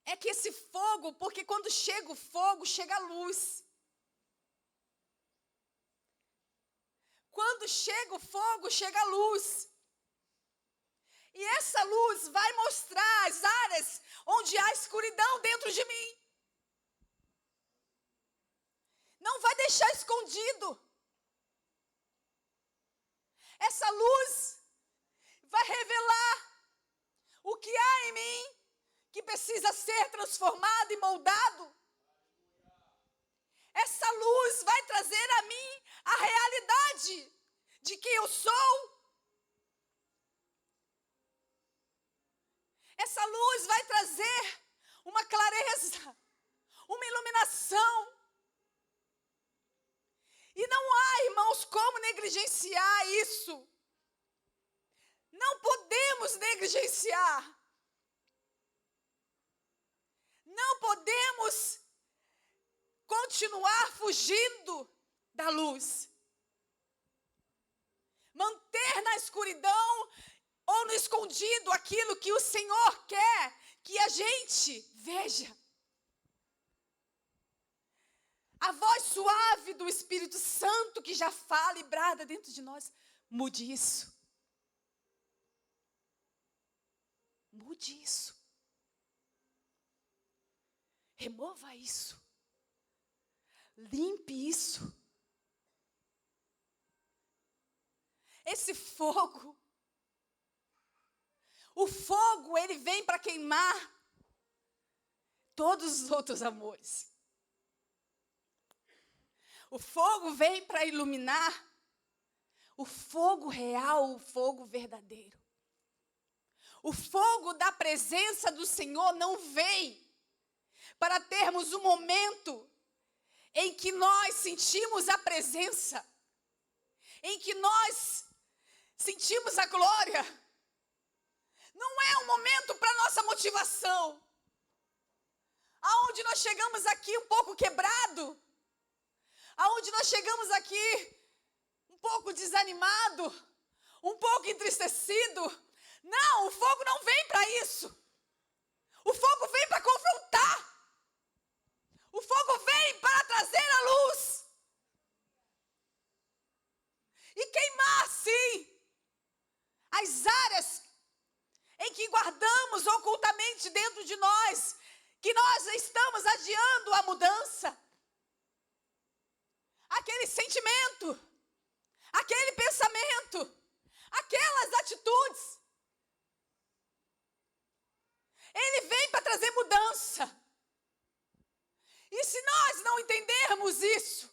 é que esse fogo, porque quando chega o fogo, chega a luz. Quando chega o fogo, chega a luz. E essa luz vai mostrar as áreas onde há escuridão dentro de mim. Não vai deixar escondido. Essa luz vai revelar o que há em mim, que precisa ser transformado e moldado. Essa luz vai trazer a mim a realidade de quem eu sou. Essa luz vai trazer uma clareza, uma iluminação. E não há, irmãos, como negligenciar isso. Não podemos negligenciar. Não podemos continuar fugindo da luz. Manter na escuridão ou no escondido aquilo que o Senhor quer que a gente veja. A voz suave do Espírito Santo que já fala e brada dentro de nós. Mude isso. Mude isso. Remova isso. Limpe isso. Esse fogo. O fogo, ele vem para queimar todos os outros amores. O fogo vem para iluminar o fogo real, o fogo verdadeiro. O fogo da presença do Senhor não vem para termos um momento em que nós sentimos a presença, em que nós sentimos a glória. Não é um momento para nossa motivação, aonde nós chegamos aqui um pouco quebrado, aonde nós chegamos aqui um pouco desanimado, um pouco entristecido. Não, o fogo não vem para isso. O fogo vem para confrontar. O fogo vem para trazer a luz. E queimar, sim, as áreas em que guardamos ocultamente dentro de nós, que nós estamos adiando a mudança. Aquele sentimento, aquele pensamento, aquelas atitudes. Ele vem para trazer mudança. E se nós não entendermos isso,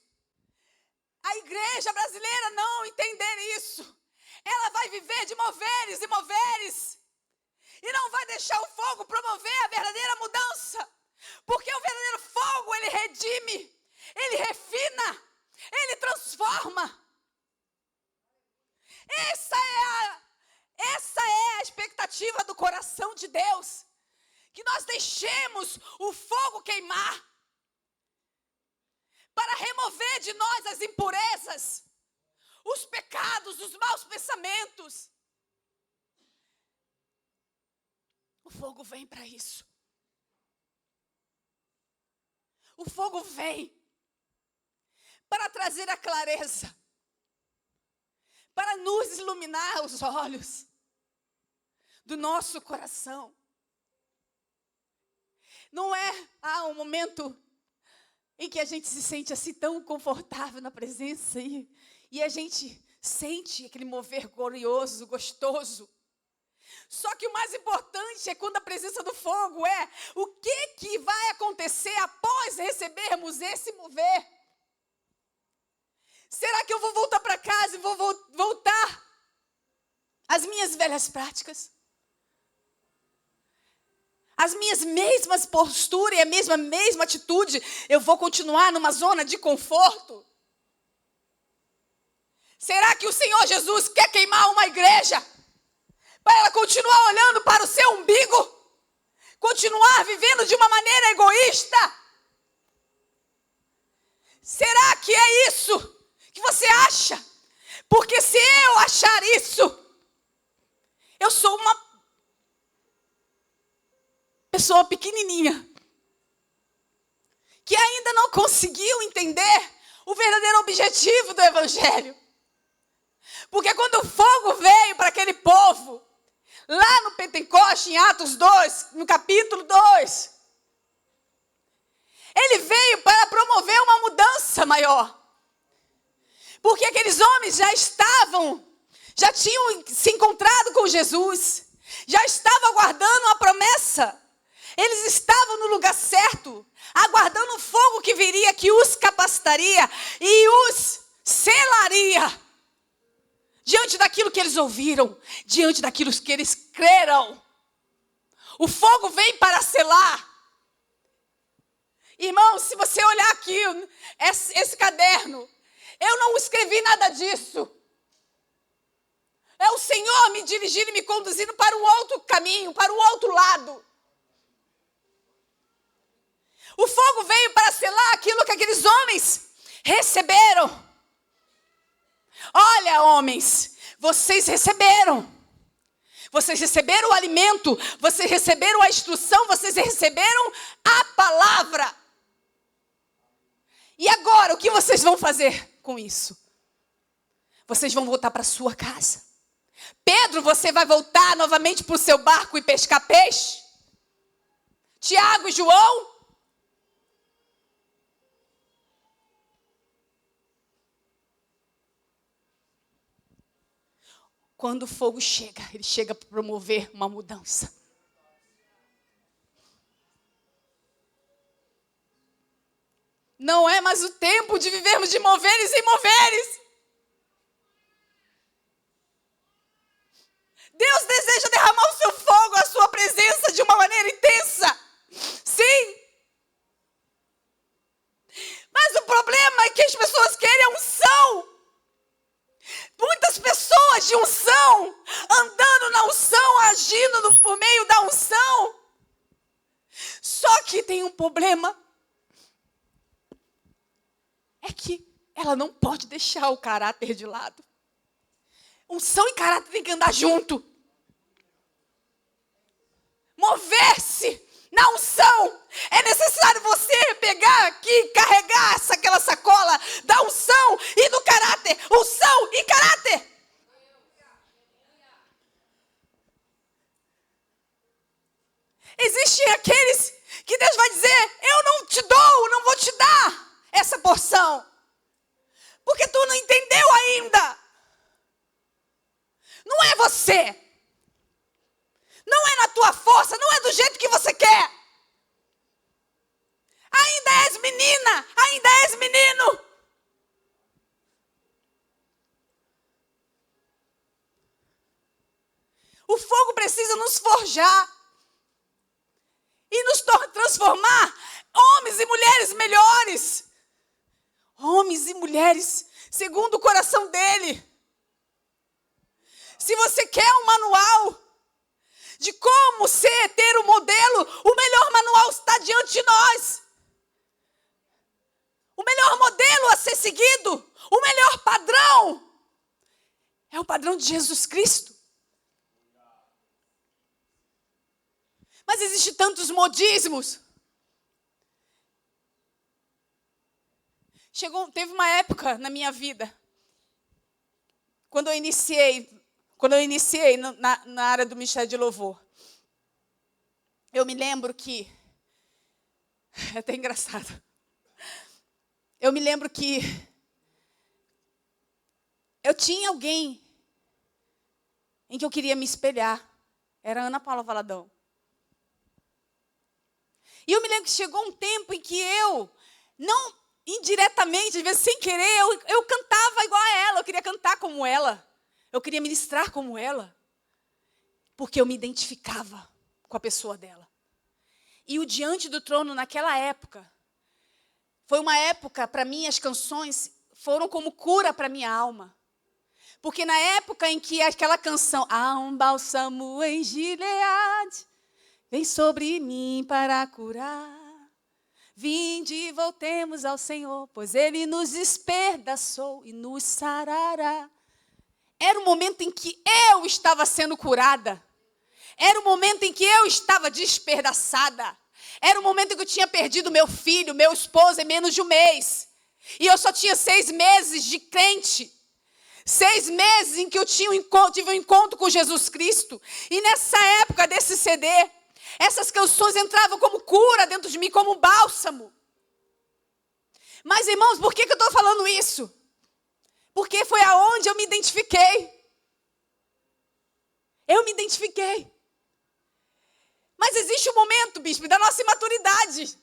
a igreja brasileira não entender isso, ela vai viver de moveres e moveres, e não vai deixar o fogo promover a verdadeira mudança, porque o verdadeiro fogo, ele redime, ele refina, ele transforma. Essa é a expectativa do coração de Deus, que nós deixemos o fogo queimar, para remover de nós as impurezas, os pecados, os maus pensamentos. O fogo vem para isso. O fogo vem para trazer a clareza, para nos iluminar os olhos do nosso coração. Não é um momento em que a gente se sente assim tão confortável na presença e a gente sente aquele mover glorioso, gostoso. Só que o mais importante é quando a presença do fogo é o que vai acontecer após recebermos esse mover. Será que eu vou voltar para casa e vou voltar às minhas velhas práticas? As minhas mesmas posturas e a mesma atitude, eu vou continuar numa zona de conforto? Será que o Senhor Jesus quer queimar uma igreja para ela continuar olhando para o seu umbigo? Continuar vivendo de uma maneira egoísta? Será que é isso que você acha? Porque se eu achar isso, eu sou uma pessoa pequenininha, que ainda não conseguiu entender o verdadeiro objetivo do Evangelho. Porque quando o fogo veio para aquele povo, lá no Pentecoste, em Atos 2, no capítulo 2, ele veio para promover uma mudança maior. Porque aqueles homens já tinham se encontrado com Jesus, já estavam aguardando a promessa. Eles estavam no lugar certo, aguardando o fogo que viria, que os capacitaria e os selaria. Diante daquilo que eles ouviram, diante daquilo que eles creram. O fogo vem para selar. Irmão, se você olhar aqui, esse caderno, eu não escrevi nada disso. É o Senhor me dirigindo e me conduzindo para um outro caminho, para um outro lado. O fogo veio para selar aquilo que aqueles homens receberam. Olha, homens, vocês receberam. Vocês receberam o alimento, vocês receberam a instrução, vocês receberam a palavra. E agora, o que vocês vão fazer com isso? Vocês vão voltar para a sua casa. Pedro, você vai voltar novamente para o seu barco e pescar peixe? Tiago e João? Quando o fogo chega, ele chega para promover uma mudança. Não é mais o tempo de vivermos de moveres em moveres. Deus deseja derramar o seu fogo, a sua presença de uma maneira intensa. Sim. Mas o problema é que as pessoas querem a unção. Muitas pessoas de unção, andando na unção, agindo por meio da unção. Só que tem um problema. É que ela não pode deixar o caráter de lado. Unção e caráter tem que andar junto. Mover-se na unção. É necessário você pegar aqui, carregar aquela sacola da unção e do caráter. Unção e caráter. Existem aqueles que Deus vai dizer, eu não te dou, não vou te dar essa porção. Porque tu não entendeu ainda. Não é você. Não é na tua força, não é do jeito que você quer. Ainda és menina, ainda és menino. O fogo precisa nos forjar e nos transformar homens e mulheres melhores. Homens e mulheres segundo o coração dele. Se você quer um manual de como ter um modelo, o melhor manual está diante de nós. O melhor modelo a ser seguido, o melhor padrão, é o padrão de Jesus Cristo. Mas existem tantos modismos. Teve uma época na minha vida, quando eu iniciei na área do Ministério de Louvor. Eu me lembro que, é até engraçado, eu me lembro que eu tinha alguém em que eu queria me espelhar, era a Ana Paula Valadão. E eu me lembro que chegou um tempo em que eu, não indiretamente, às vezes sem querer, eu cantava igual a ela, eu queria cantar como ela. Eu queria ministrar como ela, porque eu me identificava com a pessoa dela. E o Diante do Trono, naquela época, foi uma época, para mim, as canções foram como cura para minha alma. Porque na época em que aquela canção, há um bálsamo em Gileade, vem sobre mim para curar. Vinde e voltemos ao Senhor, pois Ele nos despedaçou e nos sarará. Era o momento em que eu estava sendo curada. Era o momento em que eu estava despedaçada. Era o momento em que eu tinha perdido meu filho, meu esposo em menos de um mês. E eu só tinha 6 meses de crente. 6 meses em que eu tive um encontro com Jesus Cristo. E nessa época desse CD, essas canções entravam como cura dentro de mim, como um bálsamo. Mas, irmãos, por que eu estou falando isso? Porque foi aonde eu me identifiquei. Eu me identifiquei. Mas existe um momento, bispo, da nossa imaturidade.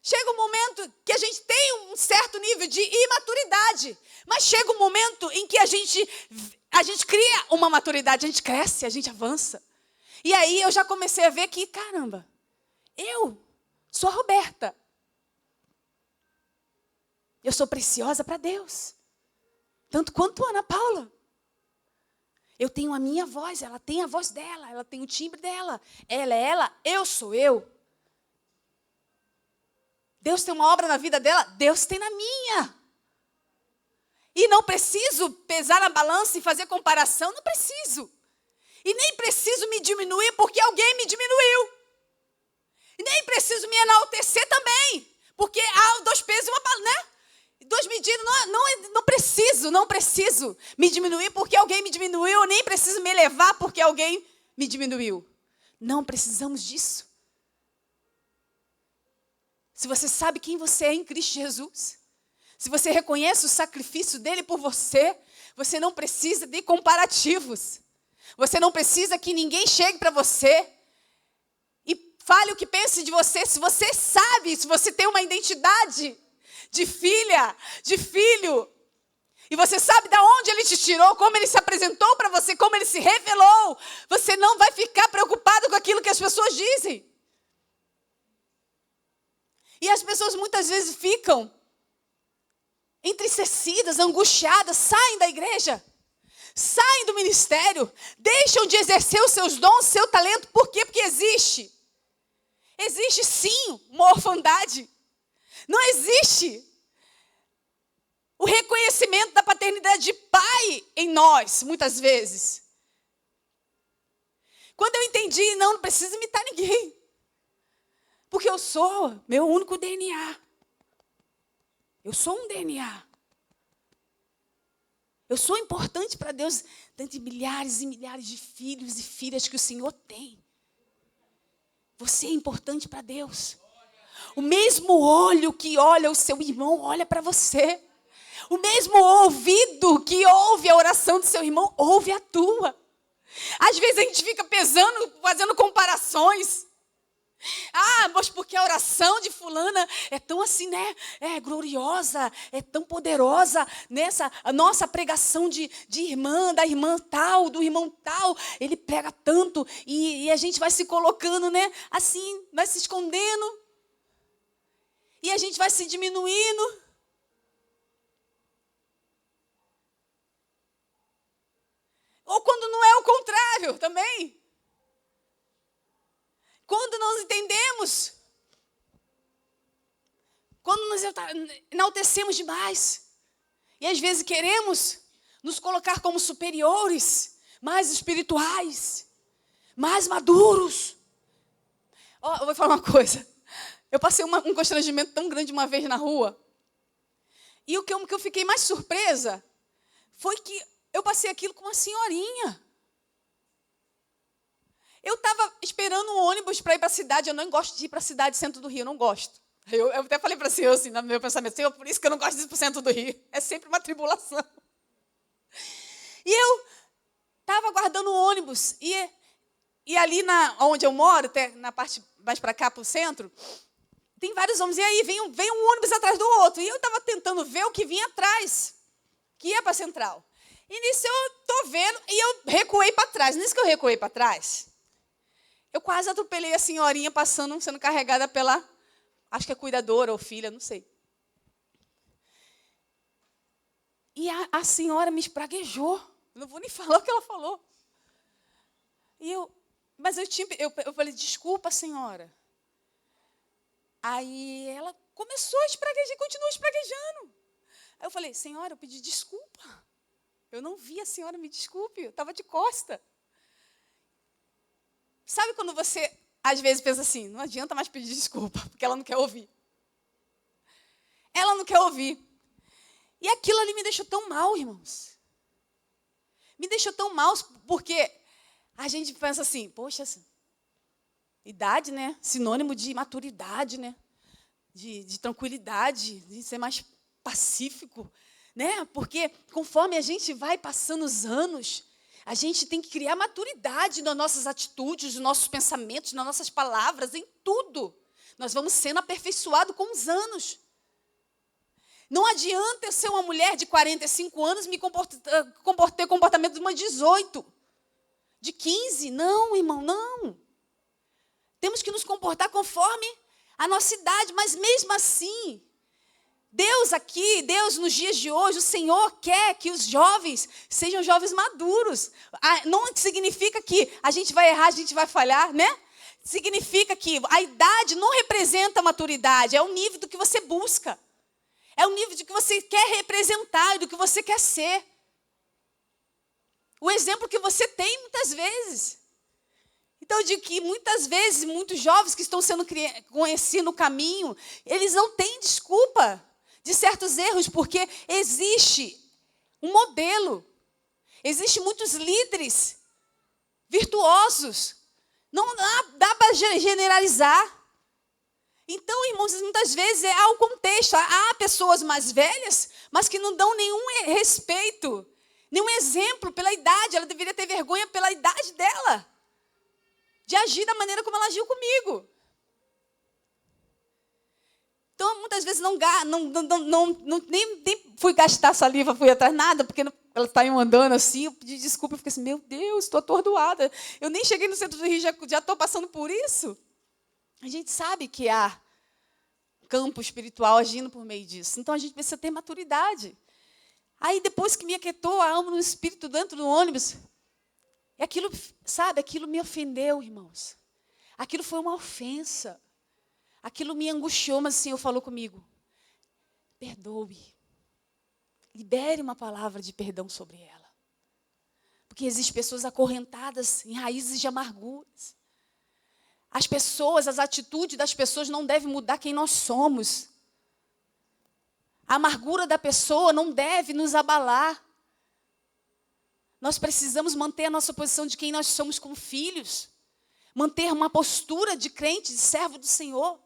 Chega um momento que a gente tem um certo nível de imaturidade. Mas chega um momento em que a gente cria uma maturidade, a gente cresce, a gente avança. E aí eu já comecei a ver que, caramba, eu sou a Roberta. Eu sou preciosa para Deus. Tanto quanto a Ana Paula. Eu tenho a minha voz, ela tem a voz dela, ela tem o timbre dela. Ela é ela, eu sou eu. Deus tem uma obra na vida dela, Deus tem na minha. E não preciso pesar na balança e fazer comparação, não preciso. E nem preciso me diminuir porque alguém me diminuiu. E nem preciso me enaltecer também, porque há 2 pesos e uma balança, né? 2 medidas, não preciso me diminuir porque alguém me diminuiu, eu nem preciso me elevar porque alguém me diminuiu. Não precisamos disso. Se você sabe quem você é em Cristo Jesus, se você reconhece o sacrifício dele por você, você não precisa de comparativos. Você não precisa que ninguém chegue para você e fale o que pense de você. Se você sabe, se você tem uma identidade de filha, de filho, e você sabe de onde ele te tirou, como ele se apresentou para você, como ele se revelou, você não vai ficar preocupado com aquilo que as pessoas dizem. E as pessoas muitas vezes ficam entristecidas, angustiadas, saem da igreja, saem do ministério, deixam de exercer os seus dons, seu talento. Por quê? Porque existe sim uma orfandade. Não existe o reconhecimento da paternidade de pai em nós, muitas vezes. Quando eu entendi, não preciso imitar ninguém. Porque eu sou meu único DNA. Eu sou um DNA. Eu sou importante para Deus, dentre milhares e milhares de filhos e filhas que o Senhor tem. Você é importante para Deus. O mesmo olho que olha o seu irmão, olha para você. O mesmo ouvido que ouve a oração do seu irmão, ouve a tua. Às vezes a gente fica pesando, fazendo comparações. Ah, mas porque a oração de fulana é tão assim, né? É gloriosa, é tão poderosa. Nessa a nossa pregação de irmã, da irmã tal, do irmão tal, ele prega tanto e a gente vai se colocando, né? Assim, vai se escondendo. E a gente vai se diminuindo. Ou quando não é o contrário também. Quando nós entendemos, quando nos enaltecemos demais, e às vezes queremos nos colocar como superiores, mais espirituais, mais maduros. Eu vou falar uma coisa. Eu passei um constrangimento tão grande uma vez na rua, e o que eu fiquei mais surpresa foi que eu passei aquilo com uma senhorinha. Eu estava esperando um ônibus para ir para a cidade. Eu não gosto de ir para a cidade, centro do Rio, eu não gosto. Eu até falei para o Senhor, assim, no meu pensamento, Senhor, por isso que eu não gosto de ir para o centro do Rio. É sempre uma tribulação. E eu estava aguardando o ônibus. E ali onde eu moro, até na parte mais para cá, para o centro, tem vários homens. E aí vem um ônibus atrás do outro. E eu estava tentando ver o que vinha atrás, que ia para a central. E nisso eu estou vendo e eu recuei para trás. Nisso que eu recuei para trás, eu quase atropelei a senhorinha passando, sendo carregada pela, acho que é cuidadora ou filha, não sei. E a senhora me espraguejou. Eu não vou nem falar o que ela falou. Mas eu falei, desculpa, senhora. Aí ela começou a espraguejar, continuou espraguejando. Aí eu falei, senhora, eu pedi desculpa. Eu não vi a senhora, me desculpe, eu estava de costa. Sabe quando você, às vezes, pensa assim, não adianta mais pedir desculpa, porque ela não quer ouvir. Ela não quer ouvir. E aquilo ali me deixou tão mal, irmãos. Me deixou tão mal, porque a gente pensa assim, poxa, idade, né? Sinônimo de maturidade, né? De tranquilidade, de ser mais pacífico, né? Porque conforme a gente vai passando os anos, a gente tem que criar maturidade nas nossas atitudes, nos nossos pensamentos, nas nossas palavras, em tudo. Nós vamos sendo aperfeiçoados com os anos. Não adianta eu ser uma mulher de 45 anos e me ter comportamento de uma 18, de 15. Não, irmão, não. Temos que nos comportar conforme a nossa idade, mas mesmo assim, Deus nos dias de hoje, o Senhor quer que os jovens sejam jovens maduros. Não significa que a gente vai errar, a gente vai falhar, né? Significa que a idade não representa a maturidade, é o nível do que você busca. É o nível de que você quer representar, do que você quer ser. O exemplo que você tem muitas vezes. Então eu digo que muitas vezes, muitos jovens que estão sendo conhecidos no caminho, eles não têm desculpa de certos erros, porque existe um modelo. Existem muitos líderes virtuosos. Não dá para generalizar. Então, irmãos, muitas vezes há um contexto. Há pessoas mais velhas, mas que não dão nenhum respeito, nenhum exemplo pela idade. Ela deveria ter vergonha pela idade dela, de agir da maneira como ela agiu comigo. Então, muitas vezes nem fui gastar saliva, fui atrás nada, porque ela está andando assim, eu pedi desculpa, eu fiquei assim, meu Deus, estou atordoada. Eu nem cheguei no centro do Rio, já estou passando por isso. A gente sabe que há campo espiritual agindo por meio disso. Então, a gente precisa ter maturidade. Aí, depois que me aquietou a alma no espírito dentro do ônibus, aquilo, sabe, aquilo me ofendeu, irmãos. Aquilo foi uma ofensa. Aquilo me angustiou, mas o Senhor falou comigo. Perdoe. Libere uma palavra de perdão sobre ela. Porque existem pessoas acorrentadas em raízes de amarguras. As pessoas, as atitudes das pessoas não devem mudar quem nós somos. A amargura da pessoa não deve nos abalar. Nós precisamos manter a nossa posição de quem nós somos como filhos. Manter uma postura de crente, de servo do Senhor.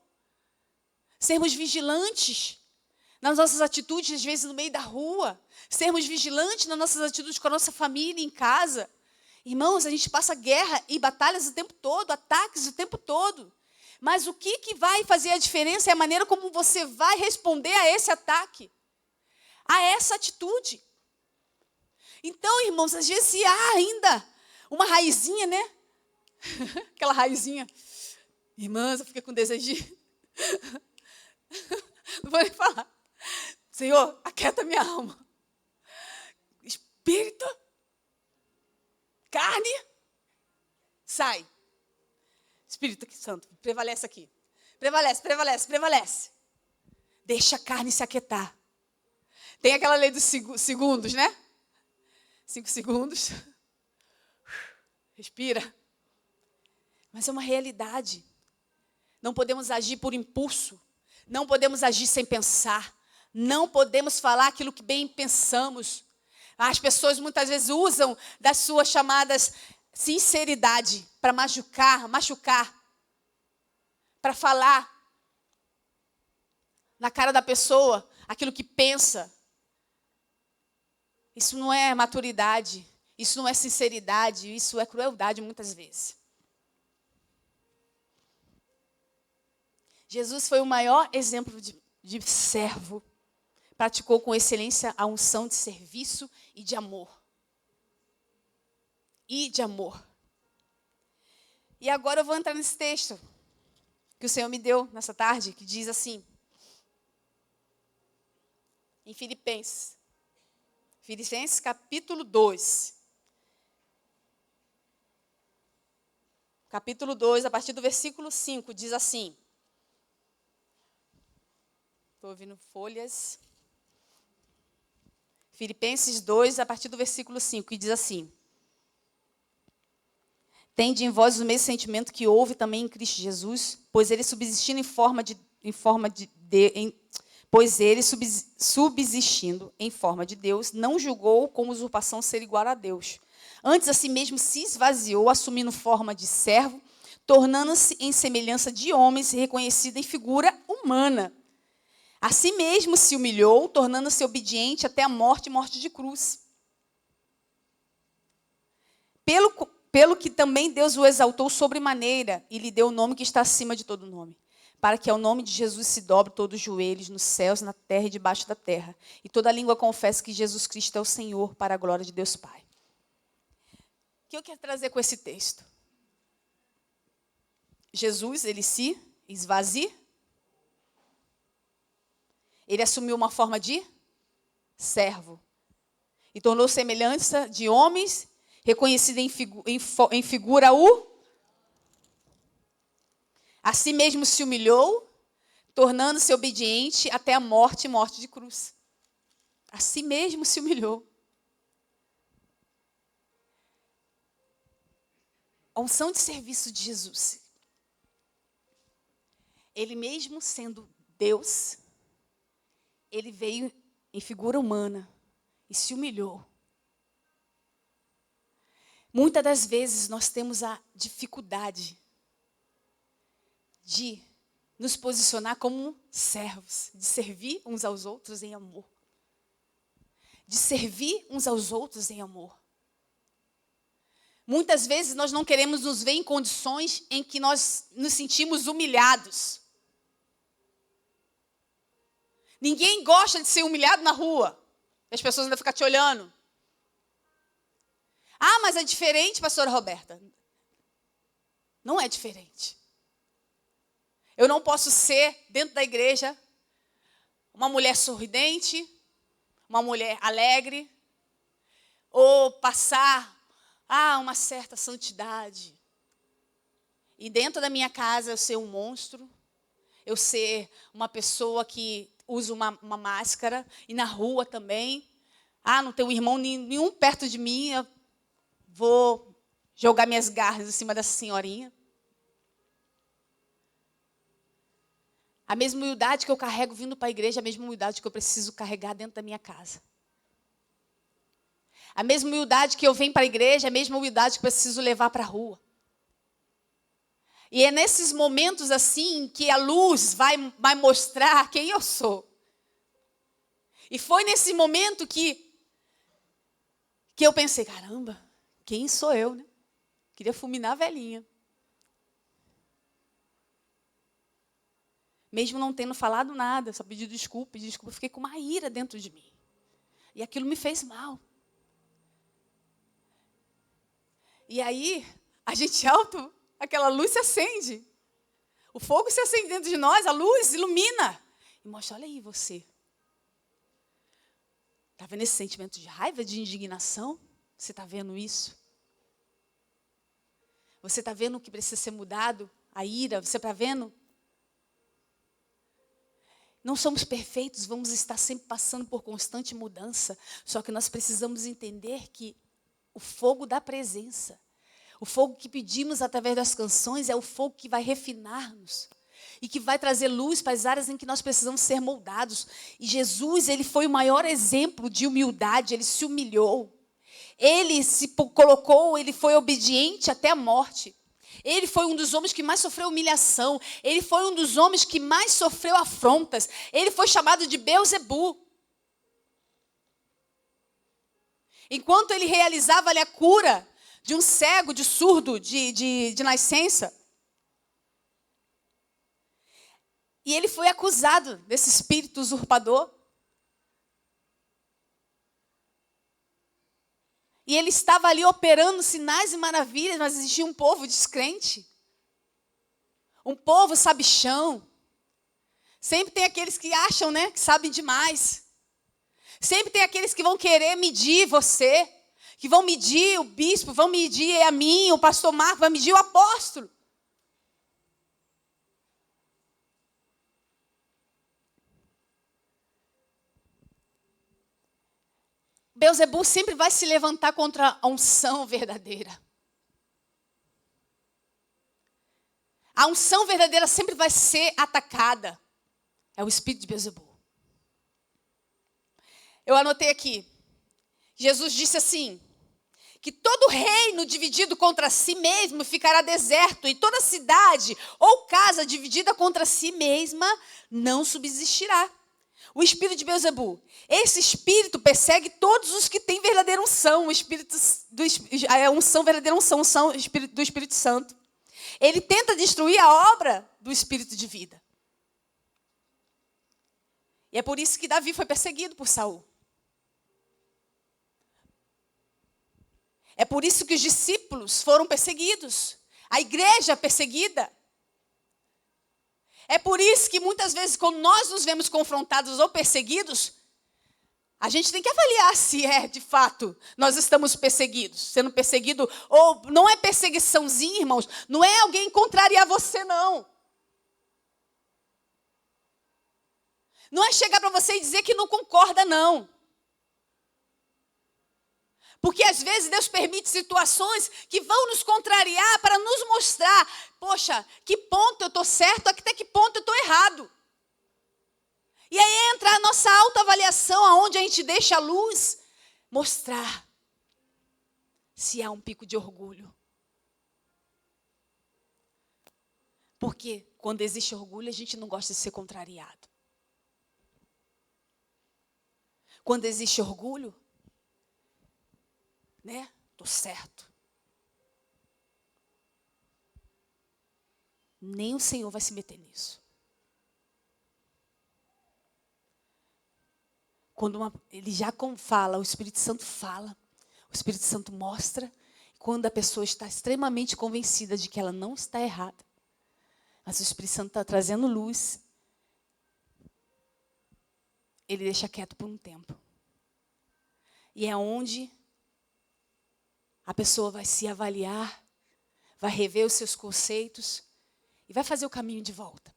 Sermos vigilantes nas nossas atitudes, às vezes no meio da rua. Sermos vigilantes nas nossas atitudes com a nossa família, em casa. Irmãos, a gente passa guerra e batalhas o tempo todo, ataques o tempo todo. Mas o que vai fazer a diferença é a maneira como você vai responder a esse ataque, a essa atitude. Então, irmãos, às vezes se há ainda uma raizinha, né? Aquela raizinha. Irmãs, eu fiquei com desejo de... Não vou nem falar. Senhor, aquieta minha alma. Espírito, carne, sai. Espírito Santo, prevalece aqui. Prevalece. Deixa a carne se aquietar. Tem aquela lei dos segundos, né? 5 segundos. Respira. Mas é uma realidade. Não podemos agir por impulso. Não podemos agir sem pensar. Não podemos falar aquilo que bem pensamos. As pessoas muitas vezes usam das suas chamadas sinceridade para machucar, para falar na cara da pessoa aquilo que pensa. Isso não é maturidade, isso não é sinceridade, isso é crueldade muitas vezes. Jesus foi o maior exemplo de servo. Praticou com excelência a unção de serviço e de amor. E agora eu vou entrar nesse texto que o Senhor me deu nessa tarde, que diz assim, em Filipenses capítulo 2. Capítulo 2, a partir do versículo 5, diz assim. Estou ouvindo folhas. Filipenses 2, a partir do versículo 5, que diz assim: Tende em vós o mesmo sentimento que houve também em Cristo Jesus, pois ele subsistindo subsistindo em forma de Deus, não julgou como usurpação ser igual a Deus. Antes, a si mesmo se esvaziou, assumindo forma de servo, tornando-se em semelhança de homens, reconhecido em figura humana. A si mesmo se humilhou, tornando-se obediente até a morte e morte de cruz. Pelo que também Deus o exaltou sobremaneira e lhe deu o nome que está acima de todo nome, para que ao nome de Jesus se dobre todos os joelhos nos céus, na terra e debaixo da terra, e toda língua confesse que Jesus Cristo é o Senhor, para a glória de Deus Pai. O que eu quero trazer com esse texto? Jesus, ele se esvazia. Ele assumiu uma forma de servo e tornou semelhança de homens, reconhecido em figura a si mesmo se humilhou, tornando-se obediente até a morte e morte de cruz. A si mesmo se humilhou. A unção de serviço de Jesus. Ele mesmo sendo Deus, ele veio em figura humana e se humilhou. Muitas das vezes nós temos a dificuldade de nos posicionar como servos, de servir uns aos outros em amor. De servir uns aos outros em amor. Muitas vezes nós não queremos nos ver em condições em que nós nos sentimos humilhados. Ninguém gosta de ser humilhado na rua. As pessoas ainda ficam te olhando. Ah, mas é diferente, pastora Roberta. Não é diferente. Eu não posso ser, dentro da igreja, uma mulher sorridente, uma mulher alegre, ou passar uma certa santidade. E dentro da minha casa eu ser um monstro, eu ser uma pessoa que usa uma máscara, e na rua também. Não tem um irmão nenhum perto de mim, eu vou jogar minhas garras em cima dessa senhorinha. A mesma humildade que eu carrego vindo para a igreja, a mesma humildade que eu preciso carregar dentro da minha casa. A mesma humildade que eu venho para a igreja, a mesma humildade que eu preciso levar para a rua. E é nesses momentos assim que a luz vai mostrar quem eu sou. E foi nesse momento que eu pensei, caramba, quem sou eu, né? Queria fulminar a velhinha. Mesmo não tendo falado nada, só pedi desculpa, fiquei com uma ira dentro de mim. E aquilo me fez mal. E aí, aquela luz se acende. O fogo se acende dentro de nós, a luz ilumina. E mostra, olha aí você. Está vendo esse sentimento de raiva, de indignação? Você está vendo isso? Você está vendo o que precisa ser mudado? A ira, você está vendo? Não somos perfeitos, vamos estar sempre passando por constante mudança. Só que nós precisamos entender que o fogo da presença, o fogo que pedimos através das canções, é o fogo que vai refinar-nos. E que vai trazer luz para as áreas em que nós precisamos ser moldados. E Jesus, ele foi o maior exemplo de humildade, ele se humilhou. Ele se colocou, ele foi obediente até a morte. Ele foi um dos homens que mais sofreu humilhação. Ele foi um dos homens que mais sofreu afrontas. Ele foi chamado de Beelzebu. Enquanto ele realizava ali a cura de um cego, de surdo, de nascença. E ele foi acusado desse espírito usurpador. E ele estava ali operando sinais e maravilhas, mas existia um povo descrente. Um povo sabichão. Sempre tem aqueles que acham, né, que sabem demais. Sempre tem aqueles que vão querer medir você. Que vão medir o bispo, vão medir a mim, o pastor Marco, vai medir o apóstolo. Beelzebul sempre vai se levantar contra a unção verdadeira. A unção verdadeira sempre vai ser atacada. É o espírito de Beelzebul. Eu anotei aqui. Jesus disse assim, que todo reino dividido contra si mesmo ficará deserto, e toda cidade ou casa dividida contra si mesma não subsistirá. O espírito de Beelzebul. Esse espírito persegue todos os que têm verdadeira unção, a unção, verdadeira unção do Espírito Santo. Ele tenta destruir a obra do Espírito de vida. E é por isso que Davi foi perseguido por Saul. É por isso que os discípulos foram perseguidos. A igreja perseguida. É por isso que muitas vezes, quando nós nos vemos confrontados ou perseguidos, a gente tem que avaliar se de fato, nós estamos perseguidos. Sendo perseguido, ou não é perseguiçãozinha, irmãos, não é alguém contrariar você, não. Não é chegar para você e dizer que não concorda, não. Porque às vezes Deus permite situações que vão nos contrariar para nos mostrar, poxa, que ponto eu estou certo, até que ponto eu estou errado. E aí entra a nossa autoavaliação, aonde a gente deixa a luz mostrar se há um pico de orgulho. Porque quando existe orgulho, a gente não gosta de ser contrariado. Quando existe orgulho, tô certo. Nem o Senhor vai se meter nisso. Quando ele já fala, o Espírito Santo fala, o Espírito Santo mostra, quando a pessoa está extremamente convencida de que ela não está errada, mas o Espírito Santo está trazendo luz, ele deixa quieto por um tempo. E é onde a pessoa vai se avaliar, vai rever os seus conceitos e vai fazer o caminho de volta.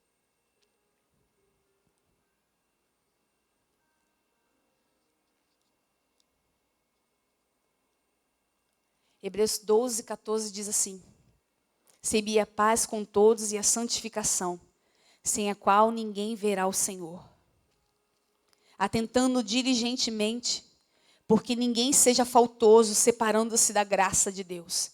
Hebreus 12, 14 diz assim: Semeia a paz com todos e a santificação, sem a qual ninguém verá o Senhor. Atentando diligentemente, porque ninguém seja faltoso, separando-se da graça de Deus.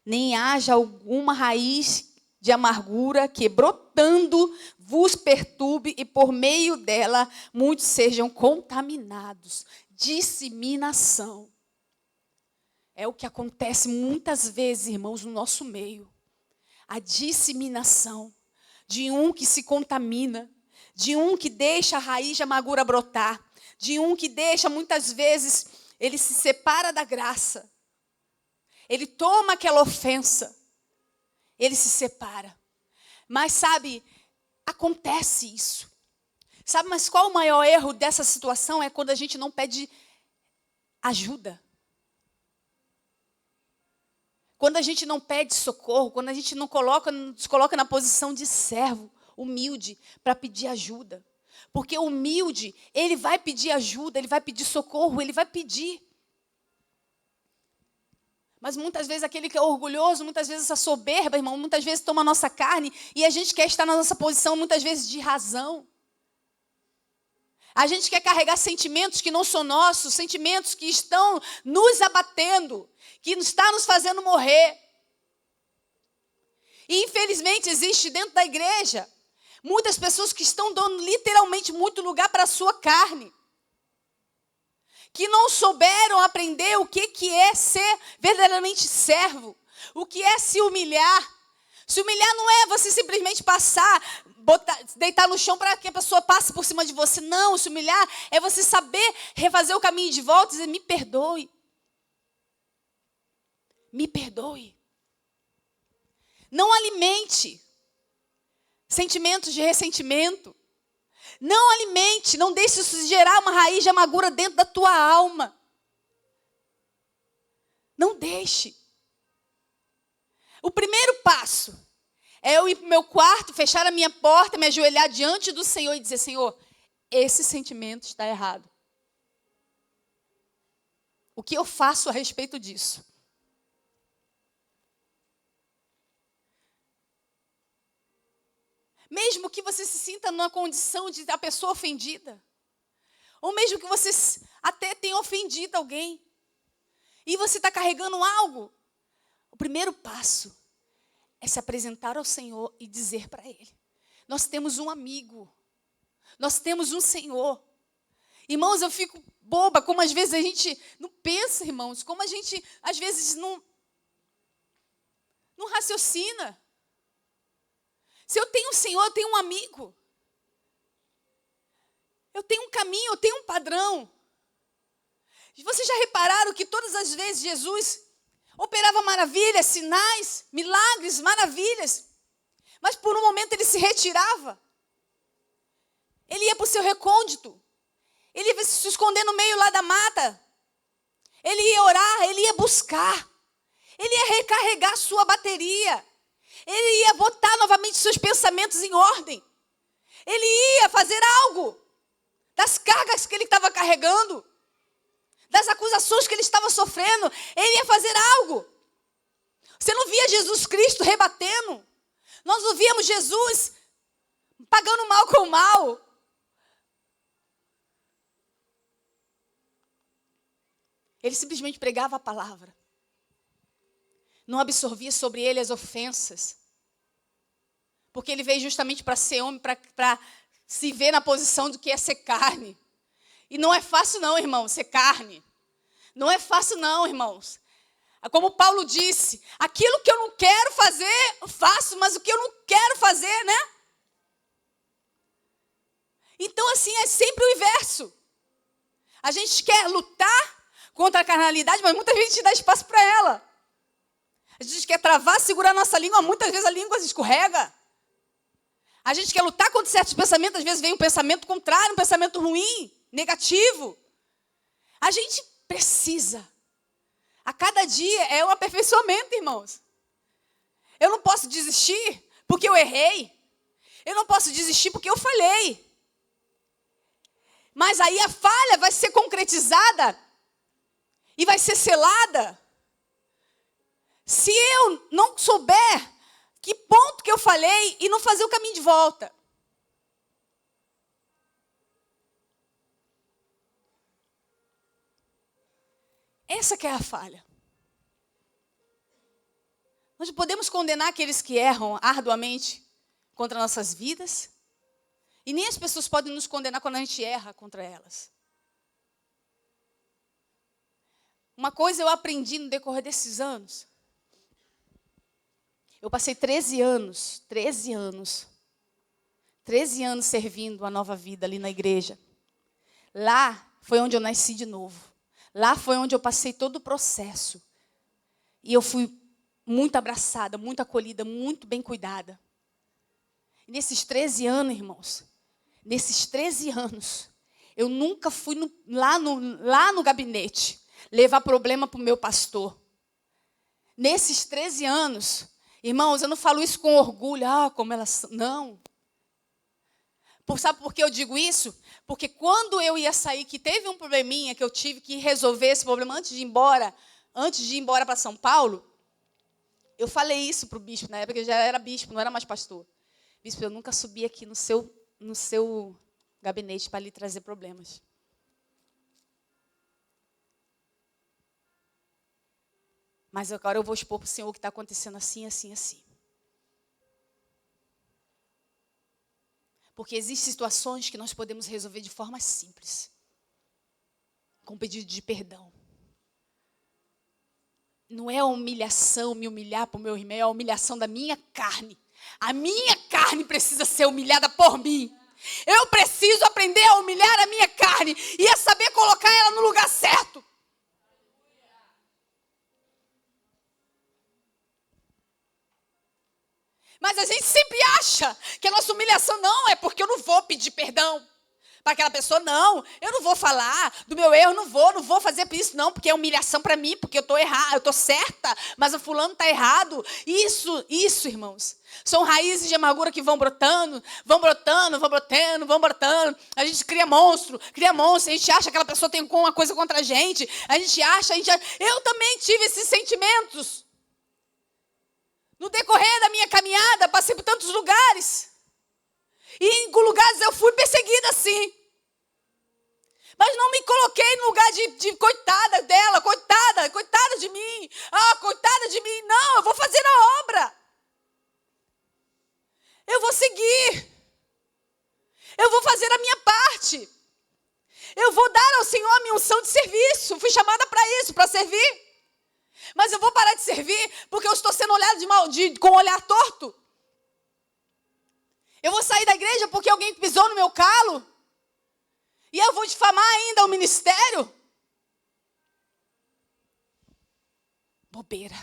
Nem haja alguma raiz de amargura que, brotando, vos perturbe e por meio dela muitos sejam contaminados. Disseminação. É o que acontece muitas vezes, irmãos, no nosso meio. A disseminação de um que se contamina, de um que deixa a raiz de amargura brotar, de um que deixa, muitas vezes, ele se separa da graça. Ele toma aquela ofensa, ele se separa. Mas sabe, acontece isso. Sabe, mas qual o maior erro dessa situação? É quando a gente não pede ajuda. Quando a gente não pede socorro, quando a gente não se coloca na posição de servo, humilde, para pedir ajuda. Porque o humilde, ele vai pedir ajuda, ele vai pedir socorro, ele vai pedir. Mas muitas vezes aquele que é orgulhoso, muitas vezes essa soberba, irmão, muitas vezes toma a nossa carne e a gente quer estar na nossa posição, muitas vezes de razão. A gente quer carregar sentimentos que não são nossos, sentimentos que estão nos abatendo, que está nos fazendo morrer. E infelizmente existe dentro da igreja muitas pessoas que estão dando literalmente muito lugar para a sua carne. Que não souberam aprender o que é ser verdadeiramente servo. O que é se humilhar. Se humilhar não é você simplesmente passar, deitar no chão para que a pessoa passe por cima de você. Não, se humilhar é você saber refazer o caminho de volta e dizer, me perdoe. Me perdoe. Não alimente sentimentos de ressentimento. Não alimente, não deixe isso gerar uma raiz de amargura dentro da tua alma. Não deixe. O primeiro passo é eu ir para o meu quarto, fechar a minha porta, me ajoelhar diante do Senhor e dizer, Senhor, esse sentimento está errado. O que eu faço a respeito disso? Mesmo que você se sinta numa condição de a pessoa ofendida, ou mesmo que você até tenha ofendido alguém, e você está carregando algo, o primeiro passo é se apresentar ao Senhor e dizer para Ele: nós temos um amigo, nós temos um Senhor. Irmãos, eu fico boba, como às vezes a gente não pensa, irmãos, como a gente às vezes não raciocina. Se eu tenho um Senhor, eu tenho um amigo. Eu tenho um caminho, eu tenho um padrão. Vocês já repararam que todas as vezes Jesus operava maravilhas, sinais, milagres, maravilhas, mas por um momento ele se retirava. Ele ia para o seu recôndito. Ele ia se esconder no meio lá da mata. Ele ia orar, ele ia buscar. Ele ia recarregar a sua bateria. Ele ia botar novamente seus pensamentos em ordem. Ele ia fazer algo das cargas que ele estava carregando, das acusações que ele estava sofrendo. Ele ia fazer algo. Você não via Jesus Cristo rebatendo. Nós não víamos Jesus pagando mal com mal. Ele simplesmente pregava a palavra. Não absorvia sobre ele as ofensas. Porque ele veio justamente para ser homem, para se ver na posição do que é ser carne. E não é fácil não, irmão, ser carne. Não é fácil não, irmãos. Como Paulo disse, aquilo que eu não quero fazer, eu faço, mas o que eu não quero fazer, né? Então, assim, é sempre o inverso. A gente quer lutar contra a carnalidade, mas muitas vezes a gente dá espaço para ela. A gente quer travar, segurar a nossa língua, muitas vezes a língua escorrega. A gente quer lutar contra certos pensamentos, às vezes vem um pensamento contrário, um pensamento ruim, negativo. A gente precisa. A cada dia é um aperfeiçoamento, irmãos. Eu não posso desistir porque eu errei. Eu não posso desistir porque eu falhei. Mas aí a falha vai ser concretizada e vai ser selada se eu não souber que ponto que eu falei e não fazer o caminho de volta. Essa que é a falha. Nós podemos condenar aqueles que erram arduamente contra nossas vidas, e nem as pessoas podem nos condenar quando a gente erra contra elas. Uma coisa eu aprendi no decorrer desses anos. Eu passei 13 anos servindo a Nova Vida ali na igreja. Lá foi onde eu nasci de novo. Lá foi onde eu passei todo o processo. E eu fui muito abraçada, muito acolhida, muito bem cuidada. E nesses 13 anos, irmãos, eu nunca fui lá no gabinete levar problema para o meu pastor. Nesses 13 anos, irmãos, eu não falo isso com orgulho, como elas são. Não. Sabe por que eu digo isso? Porque quando eu ia sair, que teve um probleminha que eu tive que resolver esse problema antes de ir embora para São Paulo, eu falei isso para o bispo, na época eu já era bispo, não era mais pastor. Bispo, eu nunca subi aqui no seu gabinete para lhe trazer problemas. Mas agora eu vou expor para o Senhor o que está acontecendo assim, assim, assim. Porque existem situações que nós podemos resolver de forma simples. Com pedido de perdão. Não é a humilhação, me humilhar para o meu irmão, é a humilhação da minha carne. A minha carne precisa ser humilhada por mim. Eu preciso aprender a humilhar a minha carne e a saber colocar ela no lugar certo. Mas a gente sempre acha que a nossa humilhação não é porque eu não vou pedir perdão. para aquela pessoa, não, eu não vou falar do meu erro, não vou fazer isso não, porque é humilhação para mim, porque eu estou errada, eu estou certa, mas o fulano está errado. Isso, irmãos, são raízes de amargura que vão brotando. A gente cria monstro, a gente acha que aquela pessoa tem alguma coisa contra a gente acha. Eu também tive esses sentimentos. No decorrer da minha caminhada, passei por tantos lugares. E em lugares eu fui perseguida, sim. Mas não me coloquei no lugar de coitada dela, coitada de mim. Coitada de mim. Não, eu vou fazer a obra. Eu vou seguir. Eu vou fazer a minha parte. Eu vou dar ao Senhor a minha unção de serviço. Fui chamada para isso, para servir. Mas eu vou parar de servir porque eu estou sendo olhado com um olhar torto. Eu vou sair da igreja porque alguém pisou no meu calo. E eu vou difamar ainda o ministério. Bobeira.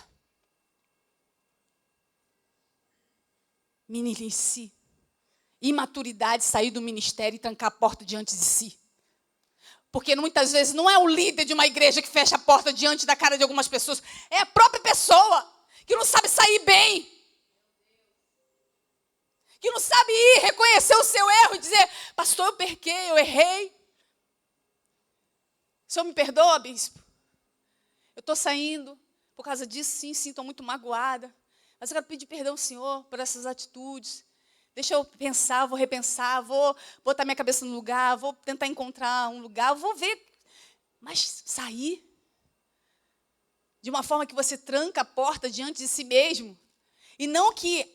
Meninice. Imaturidade, sair do ministério e trancar a porta diante de si. Porque muitas vezes não é o líder de uma igreja que fecha a porta diante da cara de algumas pessoas. É a própria pessoa que não sabe sair bem. Que não sabe ir, reconhecer o seu erro e dizer, pastor, eu pequei, eu errei. O senhor me perdoa, bispo? Eu estou saindo por causa disso, sim, estou muito magoada. Mas eu quero pedir perdão ao Senhor por essas atitudes. Deixa eu pensar, vou repensar, vou botar minha cabeça no lugar, vou tentar encontrar um lugar, vou ver. Mas sair de uma forma que você tranca a porta diante de si mesmo. E não que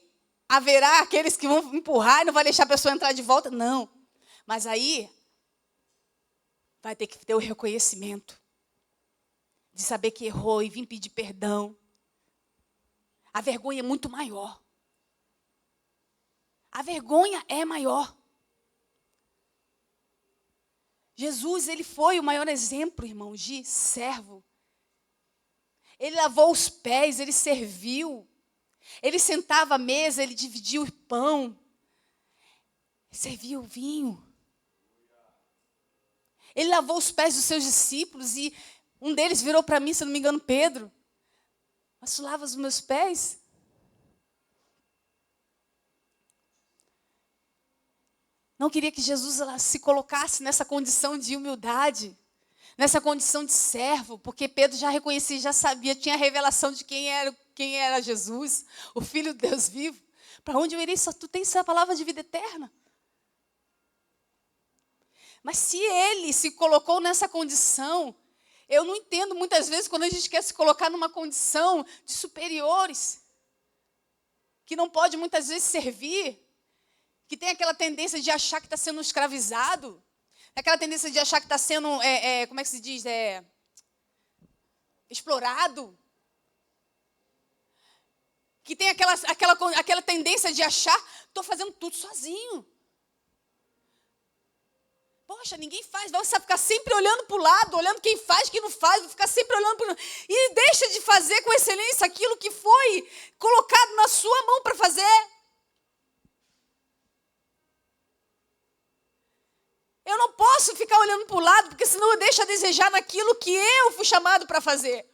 haverá aqueles que vão empurrar e não vai deixar a pessoa entrar de volta. Não. Mas aí vai ter que ter o reconhecimento de saber que errou e vir pedir perdão. A vergonha é muito maior. A vergonha é maior. Jesus, ele foi o maior exemplo, irmãos, de servo. Ele lavou os pés, ele serviu. Ele sentava à mesa, ele dividia o pão. Servia o vinho. Ele lavou os pés dos seus discípulos e um deles virou para mim, se não me engano, Pedro. Mas tu lavas os meus pés? Não queria que Jesus se colocasse nessa condição de humildade, nessa condição de servo, porque Pedro já reconhecia, já sabia, tinha a revelação de quem era Jesus, o Filho de Deus vivo. Para onde eu irei? Só tu tens a palavra de vida eterna. Mas se ele se colocou nessa condição, eu não entendo muitas vezes quando a gente quer se colocar numa condição de superiores, que não pode muitas vezes servir, que tem aquela tendência de achar que está sendo escravizado, aquela tendência de achar que está sendo, como é que se diz, explorado, que tem aquela tendência de achar, estou fazendo tudo sozinho. Poxa, ninguém faz, vai ficar sempre olhando para o lado, olhando quem faz, quem não faz, vai ficar sempre olhando para o lado. E deixa de fazer com excelência aquilo que foi colocado na sua mão para fazer. Eu não posso ficar olhando para o lado, porque senão eu deixo a desejar naquilo que eu fui chamado para fazer.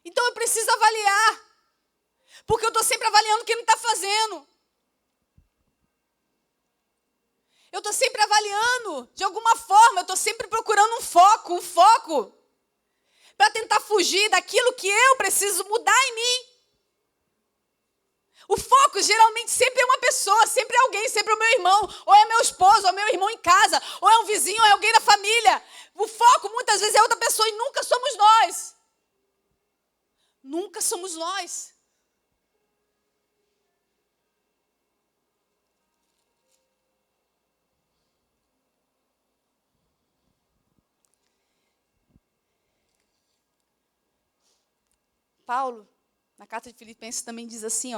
Então eu preciso avaliar, porque eu estou sempre avaliando quem não está fazendo. Eu estou sempre avaliando, de alguma forma, eu estou sempre procurando um foco, para tentar fugir daquilo que eu preciso mudar em mim. O foco geralmente sempre é uma pessoa, sempre é alguém, sempre é o meu irmão, ou é meu esposo, ou é meu irmão em casa, ou é um vizinho, ou é alguém da família. O foco muitas vezes é outra pessoa e nunca somos nós. Nunca somos nós. Paulo, na carta de Filipenses, também diz assim,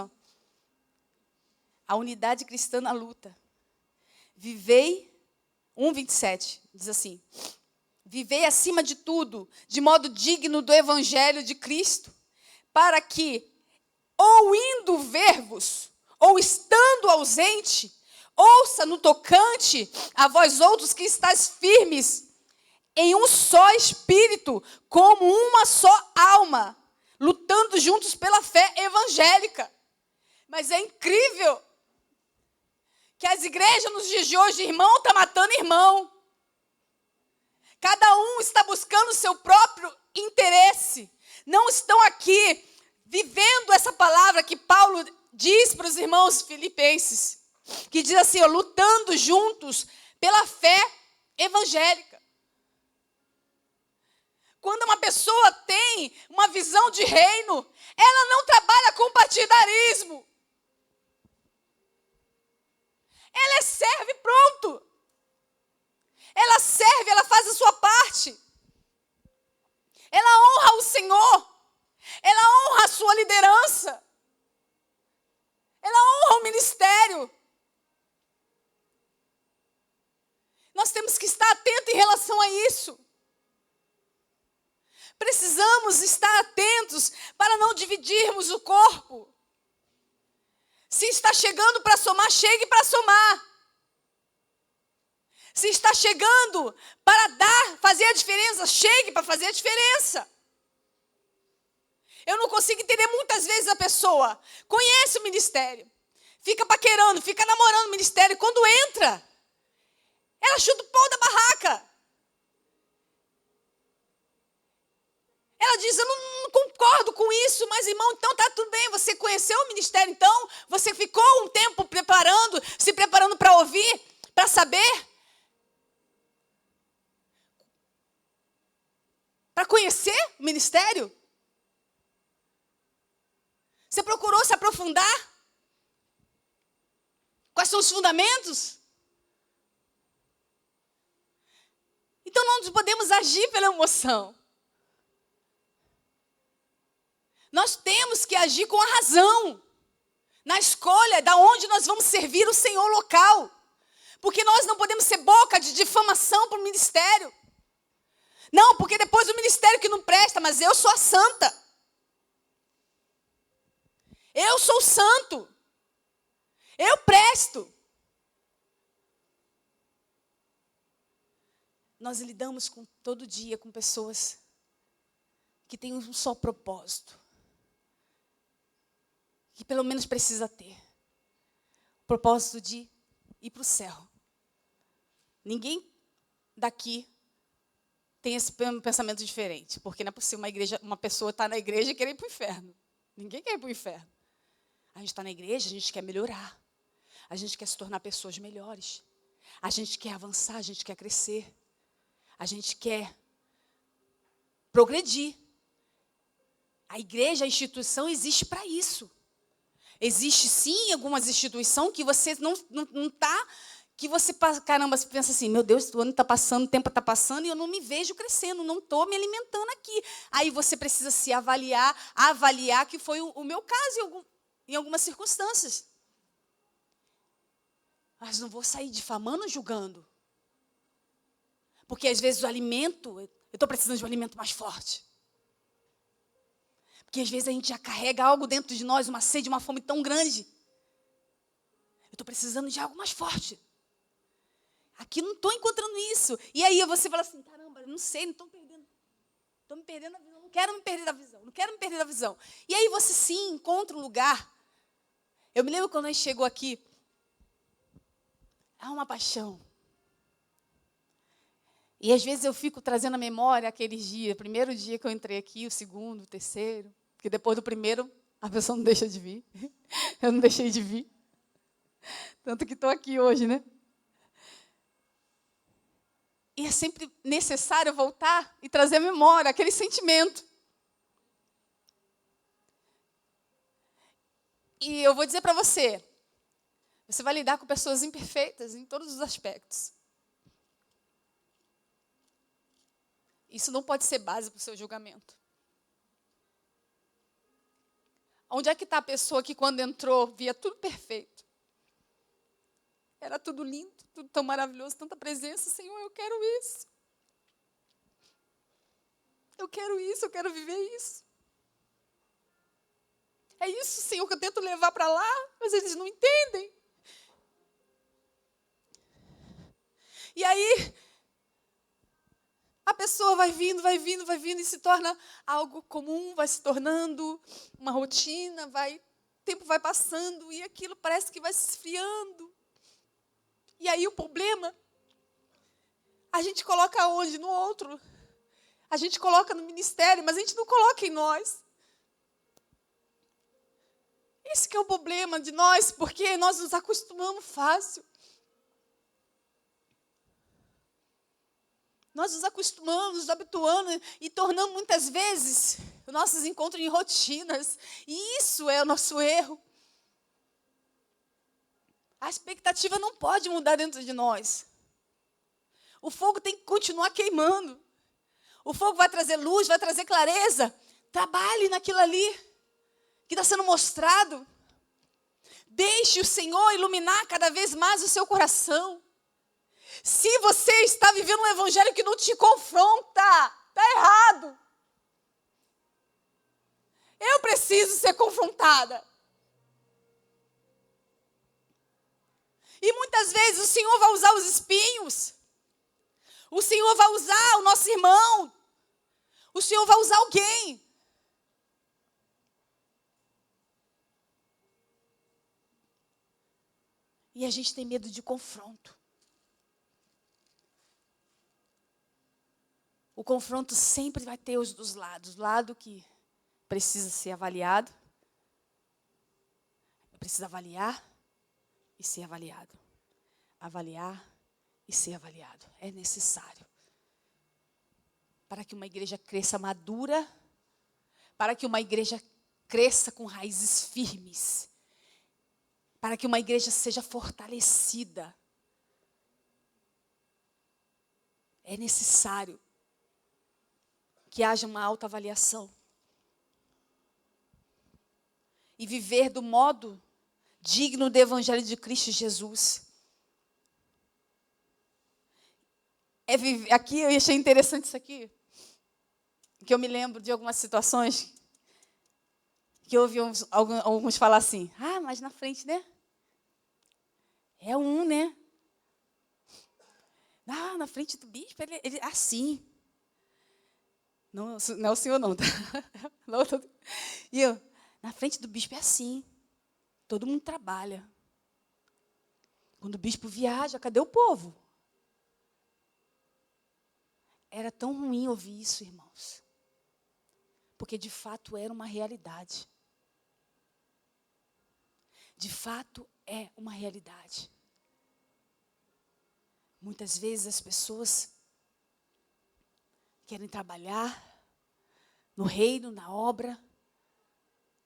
a unidade cristã na luta. Vivei, 1:27, diz assim, vivei acima de tudo, de modo digno do evangelho de Cristo, para que, ou indo ver-vos, ou estando ausente, ouça no tocante a vós outros que estáis firmes em um só espírito, como uma só alma, lutando juntos pela fé evangélica. Mas é incrível que as igrejas nos dias de hoje, irmão está matando irmão. Cada um está buscando o seu próprio interesse. Não estão aqui vivendo essa palavra que Paulo diz para os irmãos filipenses. Que diz assim, ó, lutando juntos pela fé evangélica. Quando uma pessoa tem uma visão de reino, ela não trabalha com partidarismo. Ela serve, pronto. Ela serve, ela faz a sua parte. Ela honra o Senhor. Ela honra a sua liderança. Ela honra o ministério. Nós temos que estar atentos em relação a isso. Precisamos estar atentos para não dividirmos o corpo. Se está chegando para somar, chegue para somar. Se está chegando para dar, fazer a diferença, chegue para fazer a diferença. Eu não consigo entender muitas vezes a pessoa conhece o ministério, fica paquerando, fica namorando o ministério, e quando entra, ela chuta o pau da barraca. Ela diz, eu não concordo com isso, mas irmão, então tá tudo bem, você conheceu o ministério então? Você ficou um tempo se preparando para ouvir, para saber? Para conhecer o ministério? Você procurou se aprofundar? Quais são os fundamentos? Então não podemos agir pela emoção. Nós temos que agir com a razão, na escolha de onde nós vamos servir o Senhor local. Porque nós não podemos ser boca de difamação para o ministério. Não, porque depois o ministério que não presta, mas eu sou a santa. Eu sou santo. Eu presto. Nós lidamos todo dia com pessoas que têm um só propósito. Que pelo menos precisa ter. O propósito de ir para o céu. Ninguém daqui tem esse pensamento diferente. Porque não é possível uma pessoa estar na igreja e querer ir para o inferno. Ninguém quer ir para o inferno. A gente está na igreja, a gente quer melhorar. A gente quer se tornar pessoas melhores. A gente quer avançar, a gente quer crescer. A gente quer progredir. A igreja, a instituição existe para isso. Existe sim algumas instituições que você não está, que você, caramba, você pensa assim, meu Deus, o ano está passando, o tempo está passando e eu não me vejo crescendo, não estou me alimentando aqui. Aí você precisa se avaliar que foi o meu caso em algumas circunstâncias. Mas não vou sair difamando, julgando. Porque às vezes o alimento, eu estou precisando de um alimento mais forte. Porque às vezes a gente já carrega algo dentro de nós, uma sede, uma fome tão grande. Eu estou precisando de algo mais forte. Aqui não estou encontrando isso. E aí você fala assim, caramba, não sei, não estou perdendo. Estou me perdendo a visão, não quero me perder da visão, não quero me perder da visão. E aí você sim encontra um lugar. Eu me lembro quando a gente chegou aqui. Há uma paixão. E às vezes eu fico trazendo à memória aqueles dias, o primeiro dia que eu entrei aqui, o segundo, o terceiro, porque depois do primeiro a pessoa não deixa de vir. Eu não deixei de vir. Tanto que estou aqui hoje, né? E é sempre necessário voltar e trazer à memória aquele sentimento. E eu vou dizer para você, você vai lidar com pessoas imperfeitas em todos os aspectos. Isso não pode ser base para o seu julgamento. Onde é que está a pessoa que quando entrou via tudo perfeito? Era tudo lindo, tudo tão maravilhoso, tanta presença. Senhor, eu quero isso. Eu quero isso, eu quero viver isso. É isso, Senhor, que eu tento levar para lá, mas eles não entendem. E aí, a pessoa vai vindo e se torna algo comum, vai se tornando uma rotina, o tempo vai passando e aquilo parece que vai se esfriando. E aí o problema, a gente coloca onde? No outro. A gente coloca no ministério, mas a gente não coloca em nós. Esse que é o problema de nós, porque nós nos acostumamos fácil. Nós nos acostumamos, nos habituando e tornamos muitas vezes os nossos encontros em rotinas. E isso é o nosso erro. A expectativa não pode mudar dentro de nós. O fogo tem que continuar queimando. O fogo vai trazer luz, vai trazer clareza. Trabalhe naquilo ali que está sendo mostrado. Deixe o Senhor iluminar cada vez mais o seu coração. Se você está vivendo um evangelho que não te confronta, está errado. Eu preciso ser confrontada. E muitas vezes o Senhor vai usar os espinhos. O Senhor vai usar o nosso irmão. O Senhor vai usar alguém. E a gente tem medo de confronto. O confronto sempre vai ter os dos lados. O lado que precisa ser avaliado. Precisa avaliar e ser avaliado. Avaliar e ser avaliado. É necessário. Para que uma igreja cresça madura. Para que uma igreja cresça com raízes firmes. Para que uma igreja seja fortalecida. É necessário que haja uma autoavaliação. E viver do modo digno do Evangelho de Cristo Jesus. Aqui eu achei interessante isso aqui. Que eu me lembro de algumas situações que eu ouvi alguns falar assim, mas na frente, né? É um, né? Na frente do bispo, ele é assim. Não é o senhor não, tá? E eu, na frente do bispo é assim. Todo mundo trabalha. Quando o bispo viaja, cadê o povo? Era tão ruim ouvir isso, irmãos. Porque de fato era uma realidade. De fato é uma realidade. Muitas vezes as pessoas querem trabalhar no reino, na obra,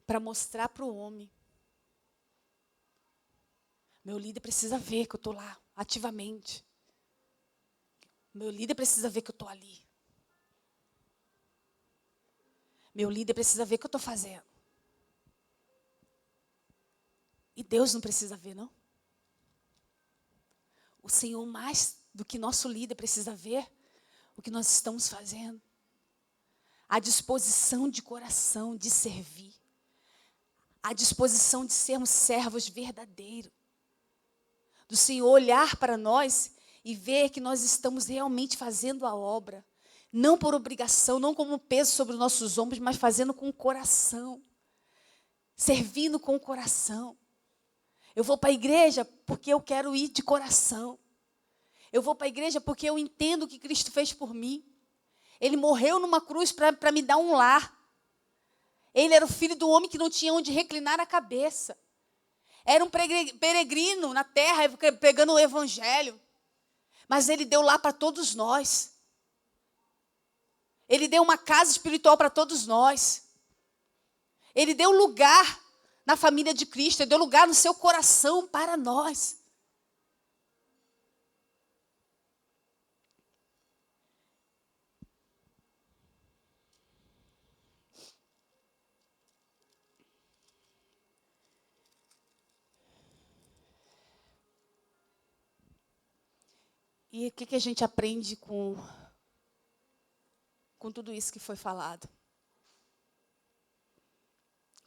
para mostrar para o homem. Meu líder precisa ver que eu estou lá, ativamente. Meu líder precisa ver que eu estou ali. Meu líder precisa ver o que eu estou fazendo. E Deus não precisa ver, não? O Senhor, mais do que nosso líder, precisa ver o que nós estamos fazendo. A disposição de coração de servir. A disposição de sermos servos verdadeiros. Do Senhor olhar para nós e ver que nós estamos realmente fazendo a obra. Não por obrigação, não como peso sobre os nossos ombros, mas fazendo com o coração. Servindo com o coração. Eu vou para a igreja porque eu quero ir de coração. Eu vou para a igreja porque eu entendo o que Cristo fez por mim. Ele morreu numa cruz para me dar um lar. Ele era o filho do homem que não tinha onde reclinar a cabeça. Era um peregrino na terra, pregando o evangelho. Mas ele deu lá para todos nós. Ele deu uma casa espiritual para todos nós. Ele deu lugar na família de Cristo. Ele deu lugar no seu coração para nós. E o que a gente aprende com tudo isso que foi falado?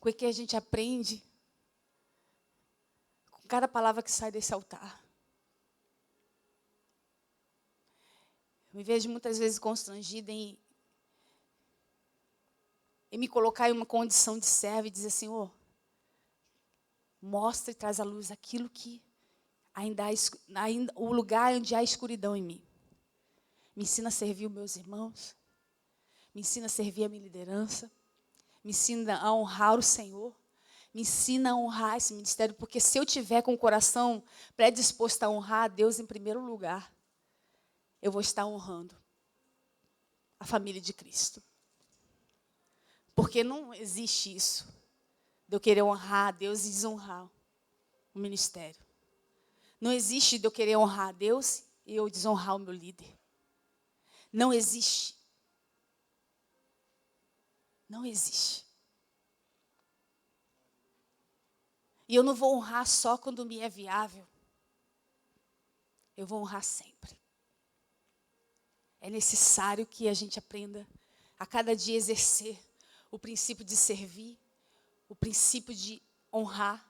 O que a gente aprende com cada palavra que sai desse altar? Me vejo muitas vezes constrangida em me colocar em uma condição de servo e dizer, Senhor, mostra e traz à luz aquilo que ainda o lugar onde há escuridão em mim. Me ensina a servir os meus irmãos. Me ensina a servir a minha liderança. Me ensina a honrar o Senhor. Me ensina a honrar esse ministério, porque se eu tiver com o coração predisposto a honrar a Deus em primeiro lugar, eu vou estar honrando a família de Cristo. Porque não existe isso, de eu querer honrar a Deus e desonrar o ministério. Não existe de eu querer honrar a Deus e eu desonrar o meu líder. Não existe. Não existe. E eu não vou honrar só quando me é viável. Eu vou honrar sempre. É necessário que a gente aprenda a cada dia exercer o princípio de servir, o princípio de honrar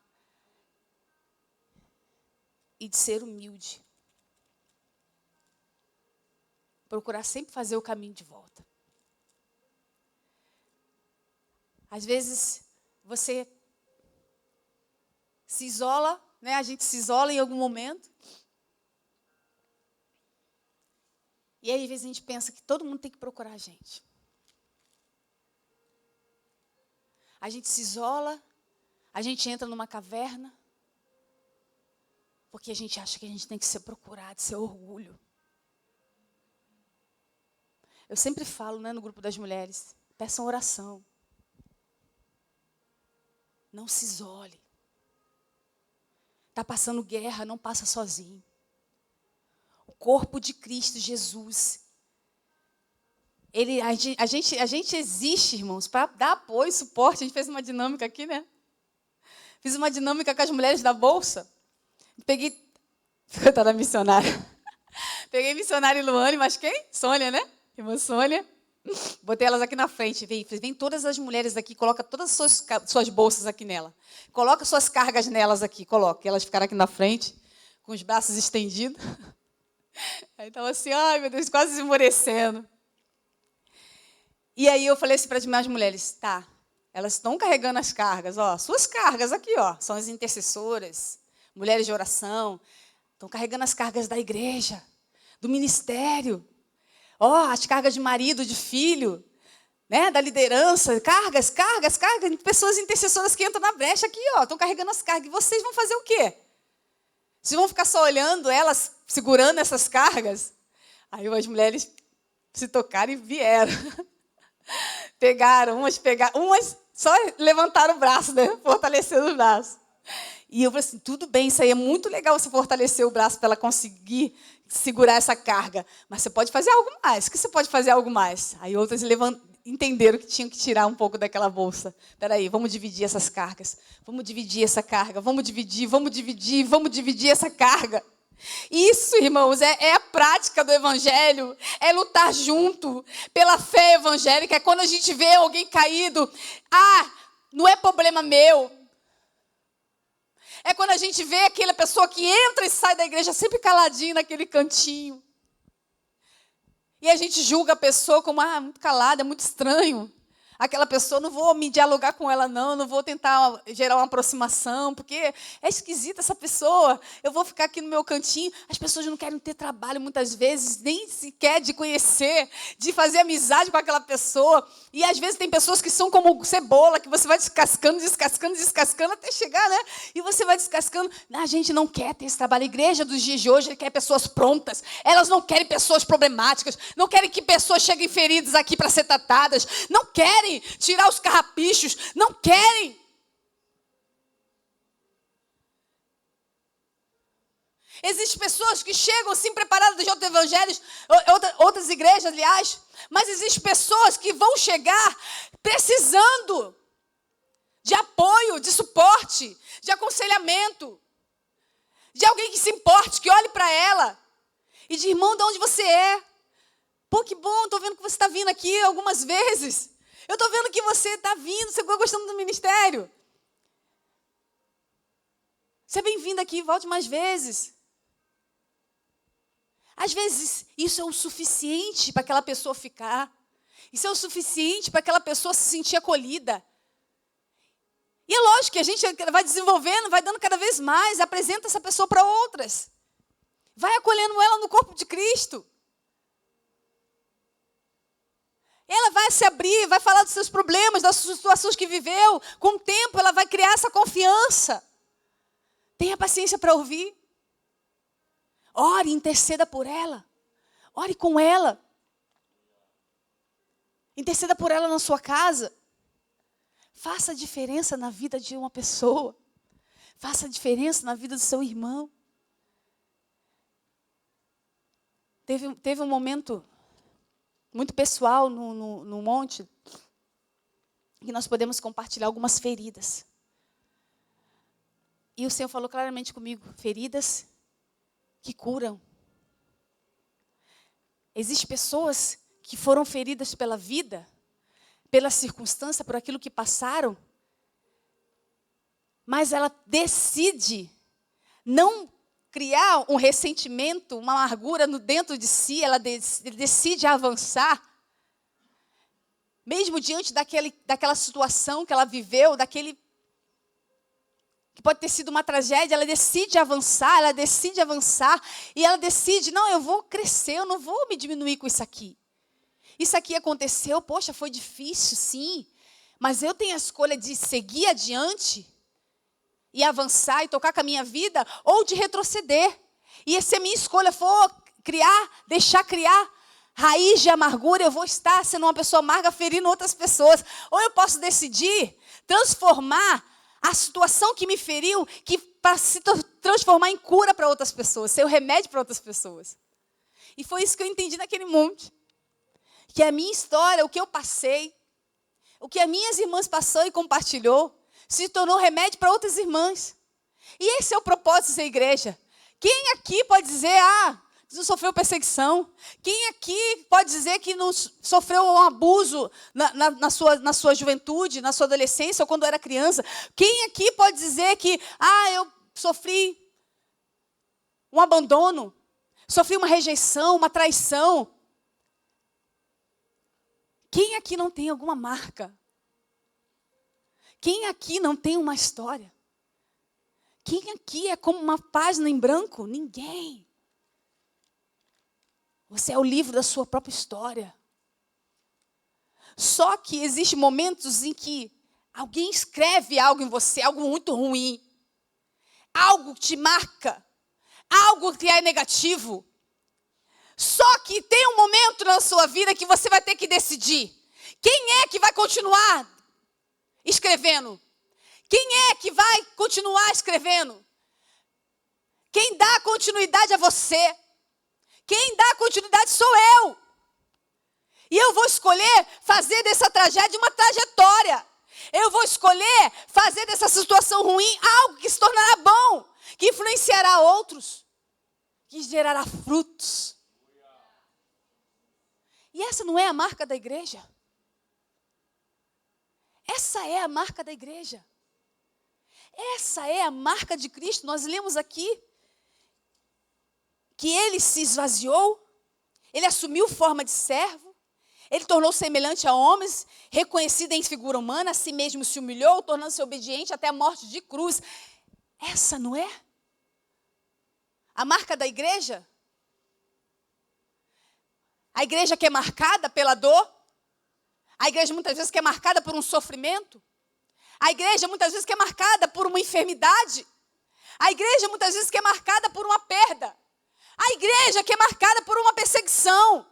e de ser humilde. Procurar sempre fazer o caminho de volta. Às vezes, você se isola, né? A gente se isola em algum momento. E aí, às vezes, a gente pensa que todo mundo tem que procurar a gente. A gente se isola, a gente entra numa caverna, porque a gente acha que a gente tem que ser procurado, ser orgulho. Eu sempre falo, né, no grupo das mulheres, peçam oração. Não se isole. Está passando guerra, não passa sozinho. O corpo de Cristo, Jesus. A gente existe, irmãos, para dar apoio, suporte. A gente fez uma dinâmica aqui, né? Fiz uma dinâmica com as mulheres da Bolsa. Peguei... Coitada da missionária. Peguei missionária e Luane, mas quem? Sônia, né? Irmã Sônia. Botei elas aqui na frente. Vem todas as mulheres aqui, coloca todas as suas bolsas aqui nela. Coloca suas cargas nelas aqui, coloca. E elas ficaram aqui na frente, com os braços estendidos. Aí estava assim, ai meu Deus, quase esmorecendo. E aí eu falei assim para as minhas mulheres, tá, elas estão carregando as cargas, ó, suas cargas aqui, ó, são as intercessoras, mulheres de oração, estão carregando as cargas da igreja, do ministério. Ó, as cargas de marido, de filho, né, da liderança, cargas, pessoas intercessoras que entram na brecha aqui, ó, estão carregando as cargas. E vocês vão fazer o quê? Vocês vão ficar só olhando elas, segurando essas cargas? Aí as mulheres se tocaram e vieram. Umas só levantaram o braço, né, fortalecendo o braço. E eu falei assim, tudo bem, isso aí é muito legal você fortalecer o braço para ela conseguir segurar essa carga. Mas você pode fazer algo mais. O que você pode fazer algo mais? Aí outras entenderam que tinham que tirar um pouco daquela bolsa. Espera aí, vamos dividir essas cargas. Vamos dividir essa carga. Vamos dividir essa carga. Isso, irmãos, é a prática do evangelho. É lutar junto pela fé evangélica. É quando a gente vê alguém caído. Ah, não é problema meu. É quando a gente vê aquela pessoa que entra e sai da igreja sempre caladinho naquele cantinho. E a gente julga a pessoa como, muito calada, é muito estranho. Aquela pessoa, não vou me dialogar com ela não vou tentar gerar uma aproximação, porque é esquisita essa pessoa. Eu vou ficar aqui no meu cantinho. As pessoas não querem ter trabalho muitas vezes, nem sequer de conhecer, de fazer amizade com aquela pessoa. E às vezes tem pessoas que são como cebola, que você vai descascando até chegar, né? E você vai descascando. A gente não quer ter esse trabalho. A igreja dos dias de hoje quer pessoas prontas. Elas não querem pessoas problemáticas. Não querem que pessoas cheguem feridas aqui para ser tratadas. Não querem tirar os carrapichos, não querem. Existem pessoas que chegam assim preparadas de outros evangelhos, outras igrejas, aliás, mas existem pessoas que vão chegar precisando de apoio, de suporte, de aconselhamento, de alguém que se importe, que olhe para ela e diz, irmão, de onde você é? Pô, que bom, estou vendo que você está vindo aqui algumas vezes. Eu estou vendo que você está vindo, você está gostando do ministério. Seja bem-vindo aqui, volte mais vezes. Às vezes, isso é o suficiente para aquela pessoa ficar. Isso é o suficiente para aquela pessoa se sentir acolhida. E é lógico que a gente vai desenvolvendo, vai dando cada vez mais, apresenta essa pessoa para outras. Vai acolhendo ela no corpo de Cristo. Ela vai se abrir, vai falar dos seus problemas, das situações que viveu. Com o tempo, ela vai criar essa confiança. Tenha paciência para ouvir. Ore, interceda por ela. Ore com ela. Interceda por ela na sua casa. Faça a diferença na vida de uma pessoa. Faça a diferença na vida do seu irmão. Teve um momento muito pessoal no monte, que nós podemos compartilhar algumas feridas. E o Senhor falou claramente comigo, feridas que curam. Existem pessoas que foram feridas pela vida, pela circunstância, por aquilo que passaram, mas ela decide não criar um ressentimento, uma amargura dentro de si, ela decide avançar, mesmo diante daquela situação que ela viveu, que pode ter sido uma tragédia, ela decide avançar, e ela decide, não, eu vou crescer, eu não vou me diminuir com isso aqui. Isso aqui aconteceu, poxa, foi difícil, sim, mas eu tenho a escolha de seguir adiante e avançar e tocar com a minha vida, ou de retroceder. E se a minha escolha for deixar criar raiz de amargura, eu vou estar sendo uma pessoa amarga, ferindo outras pessoas. Ou eu posso decidir transformar a situação que me feriu, para se transformar em cura para outras pessoas, ser o remédio para outras pessoas. E foi isso que eu entendi naquele monte. Que a minha história, o que eu passei, o que as minhas irmãs passou e compartilhou, se tornou remédio para outras irmãs. E esse é o propósito da igreja. Quem aqui pode dizer, não sofreu perseguição? Quem aqui pode dizer que não sofreu um abuso na sua juventude, na sua adolescência ou quando era criança? Quem aqui pode dizer que, eu sofri um abandono, sofri uma rejeição, uma traição? Quem aqui não tem alguma marca? Quem aqui não tem uma história? Quem aqui é como uma página em branco? Ninguém. Você é o livro da sua própria história. Só que existem momentos em que alguém escreve algo em você, algo muito ruim. Algo que te marca. Algo que é negativo. Só que tem um momento na sua vida que você vai ter que decidir. Quem é que vai continuar escrevendo? Quem é que vai continuar escrevendo? Quem dá continuidade a você? Quem dá continuidade sou eu. E eu vou escolher fazer dessa tragédia uma trajetória. Eu vou escolher fazer dessa situação ruim algo que se tornará bom, que influenciará outros, que gerará frutos. E essa não é a marca da igreja. Essa é a marca da igreja. Essa é a marca de Cristo. Nós lemos aqui que ele se esvaziou, ele assumiu forma de servo, ele tornou-se semelhante a homens, reconhecido em figura humana, a si mesmo se humilhou, tornando-se obediente até a morte de cruz. Essa não é a marca da igreja? A igreja que é marcada pela dor, a igreja muitas vezes que é marcada por um sofrimento, a igreja muitas vezes que é marcada por uma enfermidade, a igreja muitas vezes que é marcada por uma perda, a igreja que é marcada por uma perseguição,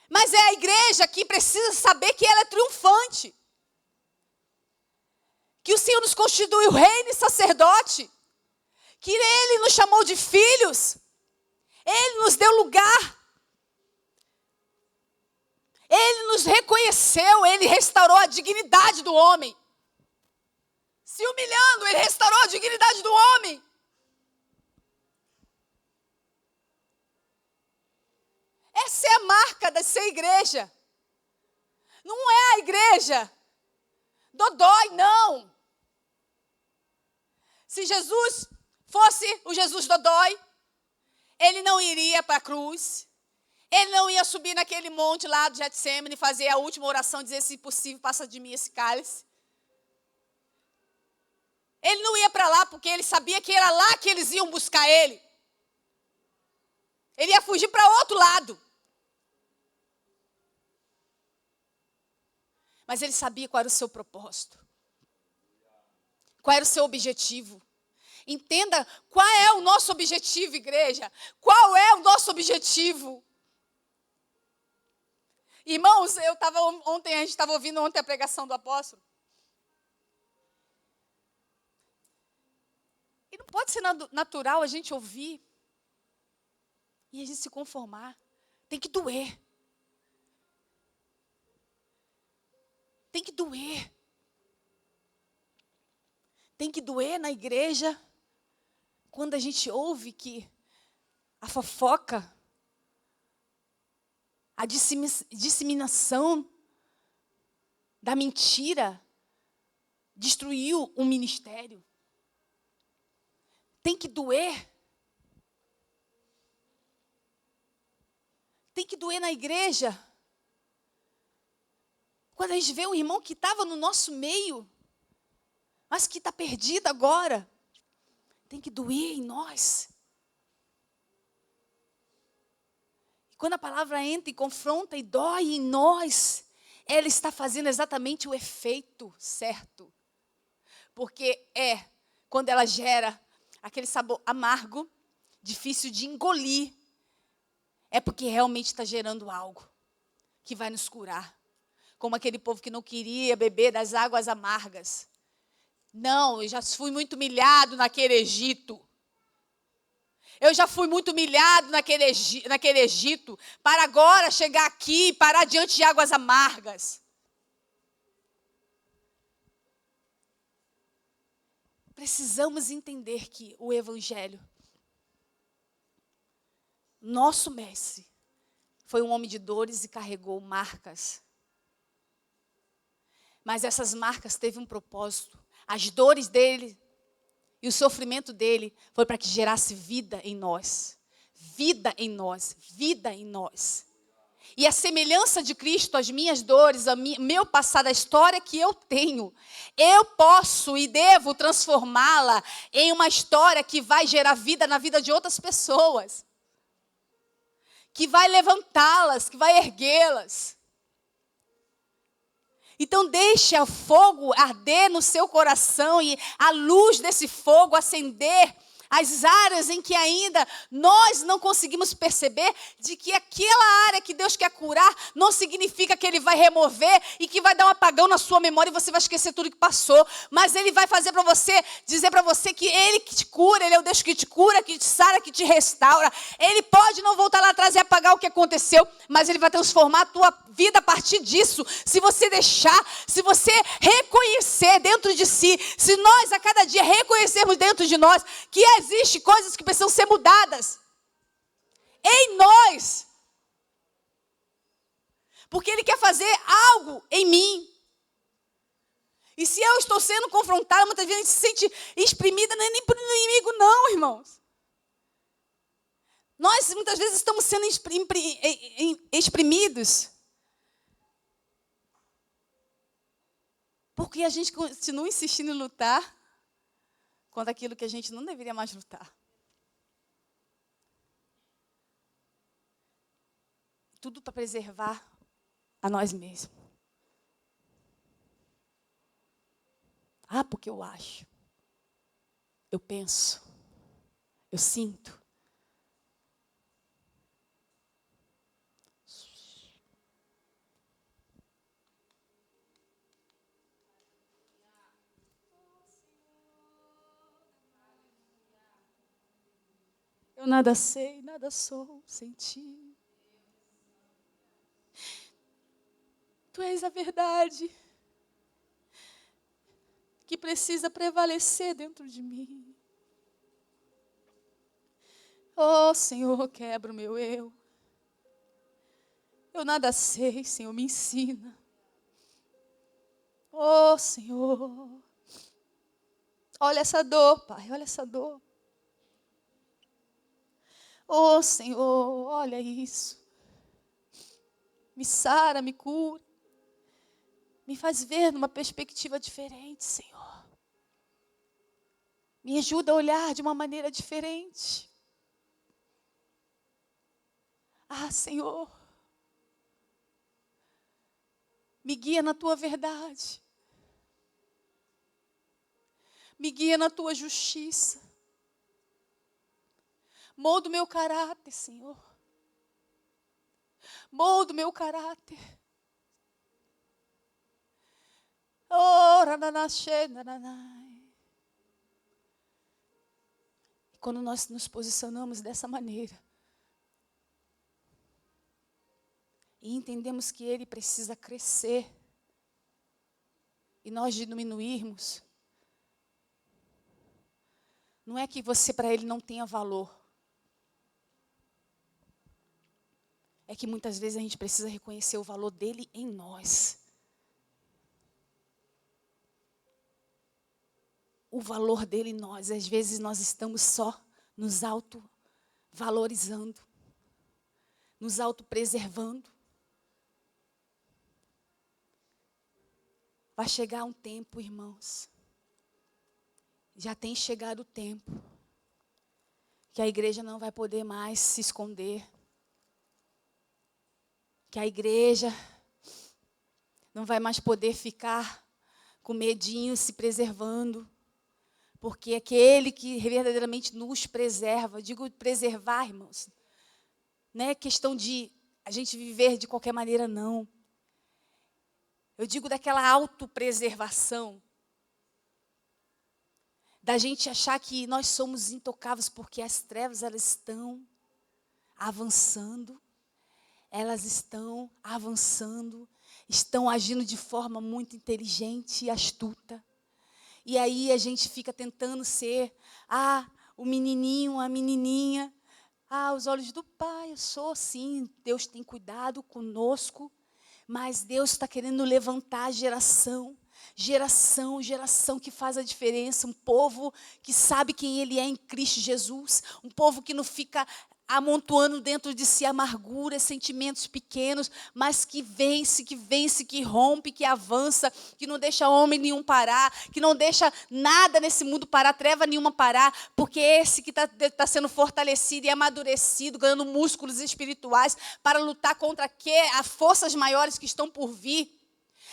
mas é a igreja que precisa saber que ela é triunfante, que o Senhor nos constituiu reino e sacerdote, que Ele nos chamou de filhos, Ele nos deu lugar, Ele nos reconheceu, Ele restaurou a dignidade do homem. Se humilhando, Ele restaurou a dignidade do homem. Essa é a marca da ser igreja. Não é a igreja dodói, não. Se Jesus fosse o Jesus dodói, Ele não iria para a cruz. Ele não ia subir naquele monte lá do Getsemane e fazer a última oração, dizer, se possível, passa de mim esse cálice. Ele não ia para lá porque ele sabia que era lá que eles iam buscar ele. Ele ia fugir para outro lado. Mas ele sabia qual era o seu propósito. Qual era o seu objetivo. Entenda qual é o nosso objetivo, igreja. Qual é o nosso objetivo? Irmãos, a gente estava ouvindo ontem a pregação do apóstolo. E não pode ser natural a gente ouvir e a gente se conformar. Tem que doer. Tem que doer. Tem que doer na igreja quando a gente ouve que a fofoca, a disseminação da mentira destruiu um ministério. Tem que doer. Tem que doer na igreja. Quando a gente vê um irmão que estava no nosso meio, mas que está perdido agora, tem que doer em nós. E quando a palavra entra e confronta e dói em nós, ela está fazendo exatamente o efeito certo. Porque quando ela gera aquele sabor amargo, difícil de engolir, é porque realmente está gerando algo que vai nos curar. Como aquele povo que não queria beber das águas amargas. Não, eu já fui muito humilhado naquele Egito. Eu já fui muito humilhado naquele Egito. Para agora chegar aqui e parar diante de águas amargas. Precisamos entender que o Evangelho, nosso mestre, foi um homem de dores e carregou marcas. Mas essas marcas teve um propósito. As dores dele e o sofrimento dele foi para que gerasse vida em nós. Vida em nós. Vida em nós. E a semelhança de Cristo, as minhas dores, meu passado, a história que eu tenho, eu posso e devo transformá-la em uma história que vai gerar vida na vida de outras pessoas. Que vai levantá-las, que vai erguê-las. Então deixe o fogo arder no seu coração e a luz desse fogo acender as áreas em que ainda nós não conseguimos perceber de que aquela área que Deus quer curar não significa que Ele vai remover e que vai dar um apagão na sua memória e você vai esquecer tudo que passou. Mas Ele vai fazer para você, dizer para você que Ele que te cura, Ele é o Deus que te cura, que te sara, que te restaura. Ele pode não voltar lá atrás e apagar o que aconteceu, mas Ele vai transformar a tua vida a partir disso. Se você deixar, se você reconhecer dentro de si, se nós a cada dia reconhecermos dentro de nós que existem coisas que precisam ser mudadas em nós. Porque Ele quer fazer algo em mim. E se eu estou sendo confrontada, muitas vezes a gente se sente exprimida, não é nem por inimigo não, irmãos. Nós muitas vezes estamos sendo exprimidos. Porque a gente continua insistindo em lutar contra aquilo que a gente não deveria mais lutar. Tudo para preservar a nós mesmos. Porque eu acho. Eu penso. Eu sinto. Eu nada sei, nada sou sem ti. Tu és a verdade que precisa prevalecer dentro de mim. Oh, Senhor, quebra o meu eu. Eu nada sei, Senhor, me ensina. Oh, Senhor. Olha essa dor, Pai, olha essa dor. Oh, Senhor, olha isso. Me sara, me cura. Me faz ver numa perspectiva diferente, Senhor. Me ajuda a olhar de uma maneira diferente. Ah, Senhor. Me guia na tua verdade. Me guia na tua justiça. Molda o meu caráter, Senhor. Molda o meu caráter. Oh, e quando nós nos posicionamos dessa maneira e entendemos que Ele precisa crescer e nós diminuirmos, não é que você para Ele não tenha valor. É que muitas vezes a gente precisa reconhecer o valor dele em nós. O valor dele em nós. Às vezes nós estamos só nos auto-valorizando, nos auto-preservando. Vai chegar um tempo, irmãos. Já tem chegado o tempo que a igreja não vai poder mais se esconder. Que a igreja não vai mais poder ficar com medinho, se preservando. Porque aquele que verdadeiramente nos preserva, digo preservar, irmãos, não é questão de a gente viver de qualquer maneira, não. Eu digo daquela autopreservação, da gente achar que nós somos intocáveis porque as trevas elas estão avançando. Elas estão avançando, estão agindo de forma muito inteligente e astuta. E aí a gente fica tentando ser, o menininho, a menininha. Os olhos do Pai, eu sou sim, Deus tem cuidado conosco. Mas Deus está querendo levantar geração que faz a diferença. Um povo que sabe quem Ele é em Cristo Jesus. Um povo que não fica amontoando dentro de si amarguras, sentimentos pequenos, mas que vence, que rompe, que avança, que não deixa homem nenhum parar, que não deixa nada nesse mundo parar, treva nenhuma parar, porque esse que está sendo fortalecido e amadurecido, ganhando músculos espirituais para lutar contra as forças maiores que estão por vir.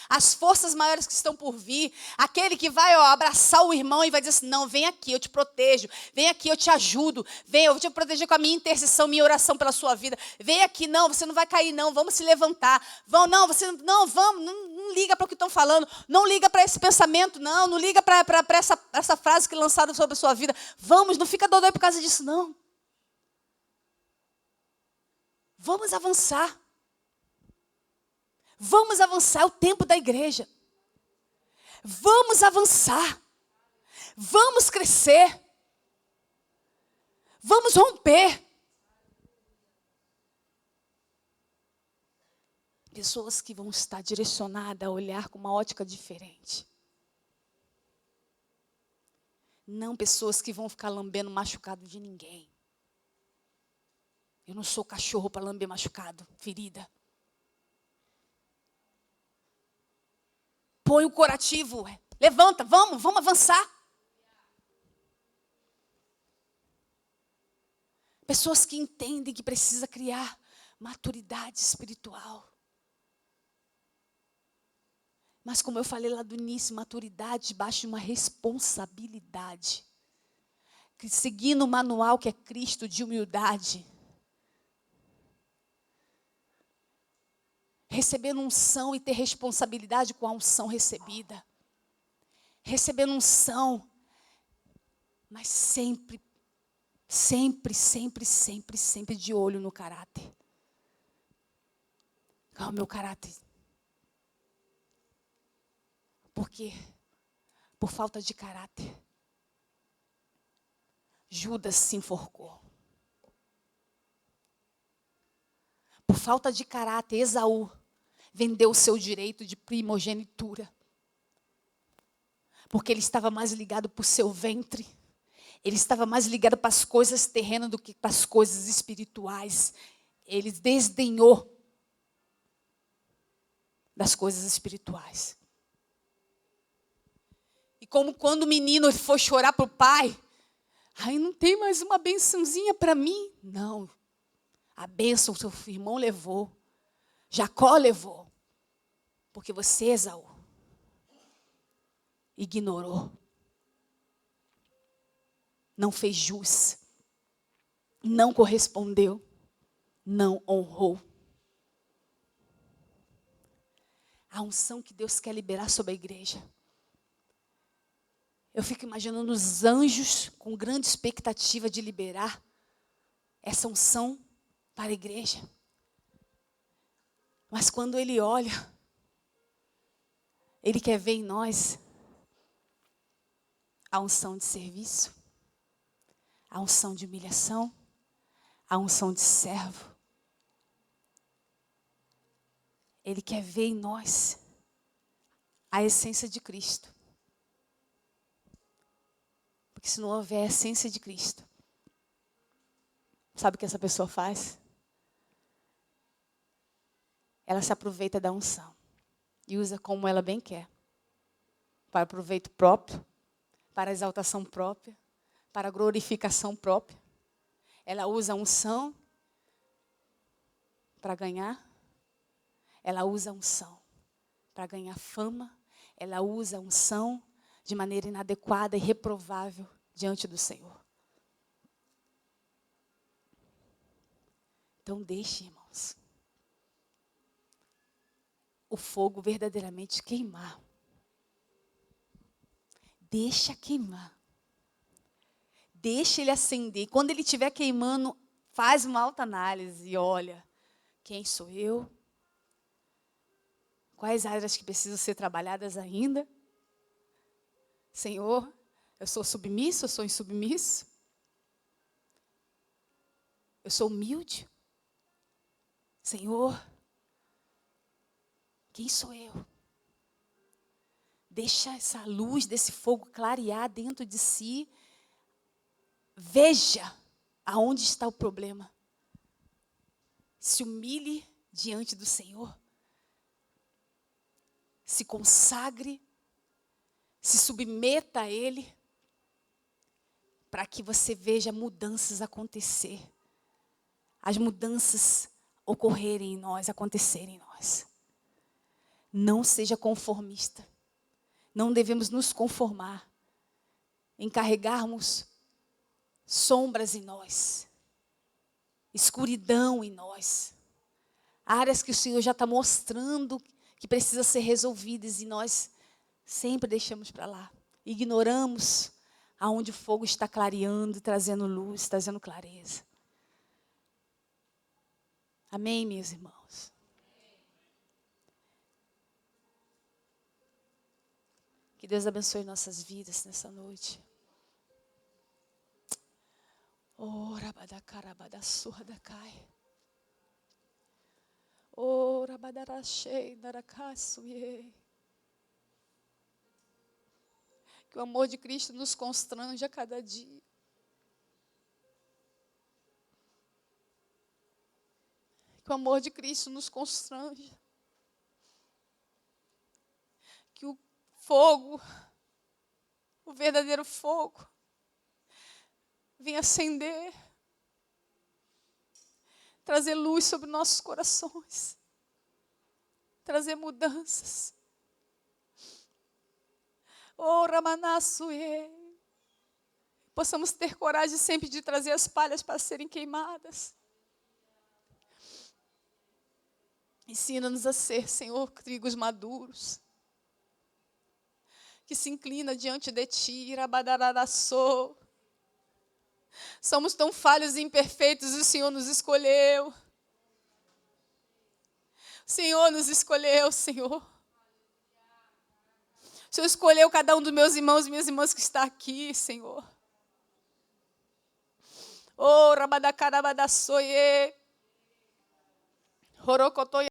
As forças maiores que estão por vir, aquele que vai abraçar o irmão e vai dizer assim, não, vem aqui, eu te protejo, vem aqui, eu te ajudo, vem, eu vou te proteger com a minha intercessão, minha oração pela sua vida, vem aqui, não, você não vai cair não, vamos se levantar, não liga para o que estão falando, não liga para esse pensamento, não liga para essa frase que lançaram sobre a sua vida, vamos, não fica dodói por causa disso não, vamos avançar. Vamos avançar, é o tempo da igreja. Vamos avançar. Vamos crescer. Vamos romper. Pessoas que vão estar direcionadas a olhar com uma ótica diferente. Não pessoas que vão ficar lambendo machucado de ninguém. Eu não sou cachorro para lamber machucado, ferida. Põe o curativo, levanta, vamos avançar. Pessoas que entendem que precisa criar maturidade espiritual. Mas como eu falei lá do início, maturidade debaixo de uma responsabilidade. Seguindo o manual que é Cristo de humildade. Recebendo unção e ter responsabilidade com a unção recebida. Recebendo unção, mas sempre de olho no caráter. Qual é o meu caráter? Por quê? Por falta de caráter. Judas se enforcou. Por falta de caráter, Esaú vendeu o seu direito de primogenitura. Porque ele estava mais ligado para o seu ventre. Ele estava mais ligado para as coisas terrenas do que para as coisas espirituais. Ele desdenhou das coisas espirituais. E como quando o menino foi chorar para o pai, ai, não tem mais uma bençãozinha para mim? Não. A bênção o seu irmão levou. Jacó levou. Porque você, Esaú, ignorou. Não fez jus. Não correspondeu. Não honrou. A unção que Deus quer liberar sobre a igreja. Eu fico imaginando os anjos com grande expectativa de liberar essa unção para a igreja. Mas quando Ele olha, Ele quer ver em nós a unção de serviço, a unção de humilhação, a unção de servo. Ele quer ver em nós a essência de Cristo. Porque se não houver a essência de Cristo, sabe o que essa pessoa faz? Ela se aproveita da unção e usa como ela bem quer. Para proveito próprio, para exaltação própria, para glorificação própria. Ela usa a unção para ganhar. Ela usa a unção para ganhar fama. Ela usa a unção de maneira inadequada e reprovável diante do Senhor. Então deixe, irmãos, o fogo verdadeiramente queimar. Deixa queimar. Deixa ele acender. E quando ele estiver queimando, faz uma autoanálise e olha, quem sou eu? Quais áreas que precisam ser trabalhadas ainda? Senhor, eu sou submisso, eu sou insubmisso? Eu sou humilde? Senhor, quem sou eu? Deixa essa luz desse fogo clarear dentro de si. Veja aonde está o problema. Se humilhe diante do Senhor. Se consagre. Se submeta a Ele. Para que você veja mudanças acontecer. As mudanças ocorrerem em nós, acontecerem em nós. Não seja conformista. Não devemos nos conformar em carregarmos sombras em nós, escuridão em nós, áreas que o Senhor já está mostrando que precisam ser resolvidas e nós sempre deixamos para lá. Ignoramos aonde o fogo está clareando, trazendo luz, trazendo clareza. Amém, meus irmãos? Que Deus abençoe nossas vidas nessa noite. Ora badacarabada surda cai. Ora badarachei daracasuie. Que o amor de Cristo nos constrange a cada dia. Que o amor de Cristo nos constrange. Que o fogo, o verdadeiro fogo, venha acender, trazer luz sobre nossos corações, trazer mudanças. Oh, Ramanassuê, possamos ter coragem sempre de trazer as palhas para serem queimadas. Ensina-nos a ser, Senhor, trigos maduros, que se inclina diante de Ti, Rabadararassô. Somos tão falhos e imperfeitos, e o Senhor nos escolheu. O Senhor nos escolheu, Senhor. O Senhor escolheu cada um dos meus irmãos e minhas irmãs que está aqui, Senhor. Oh, Rabadacarabadassoye. Rorocotoia.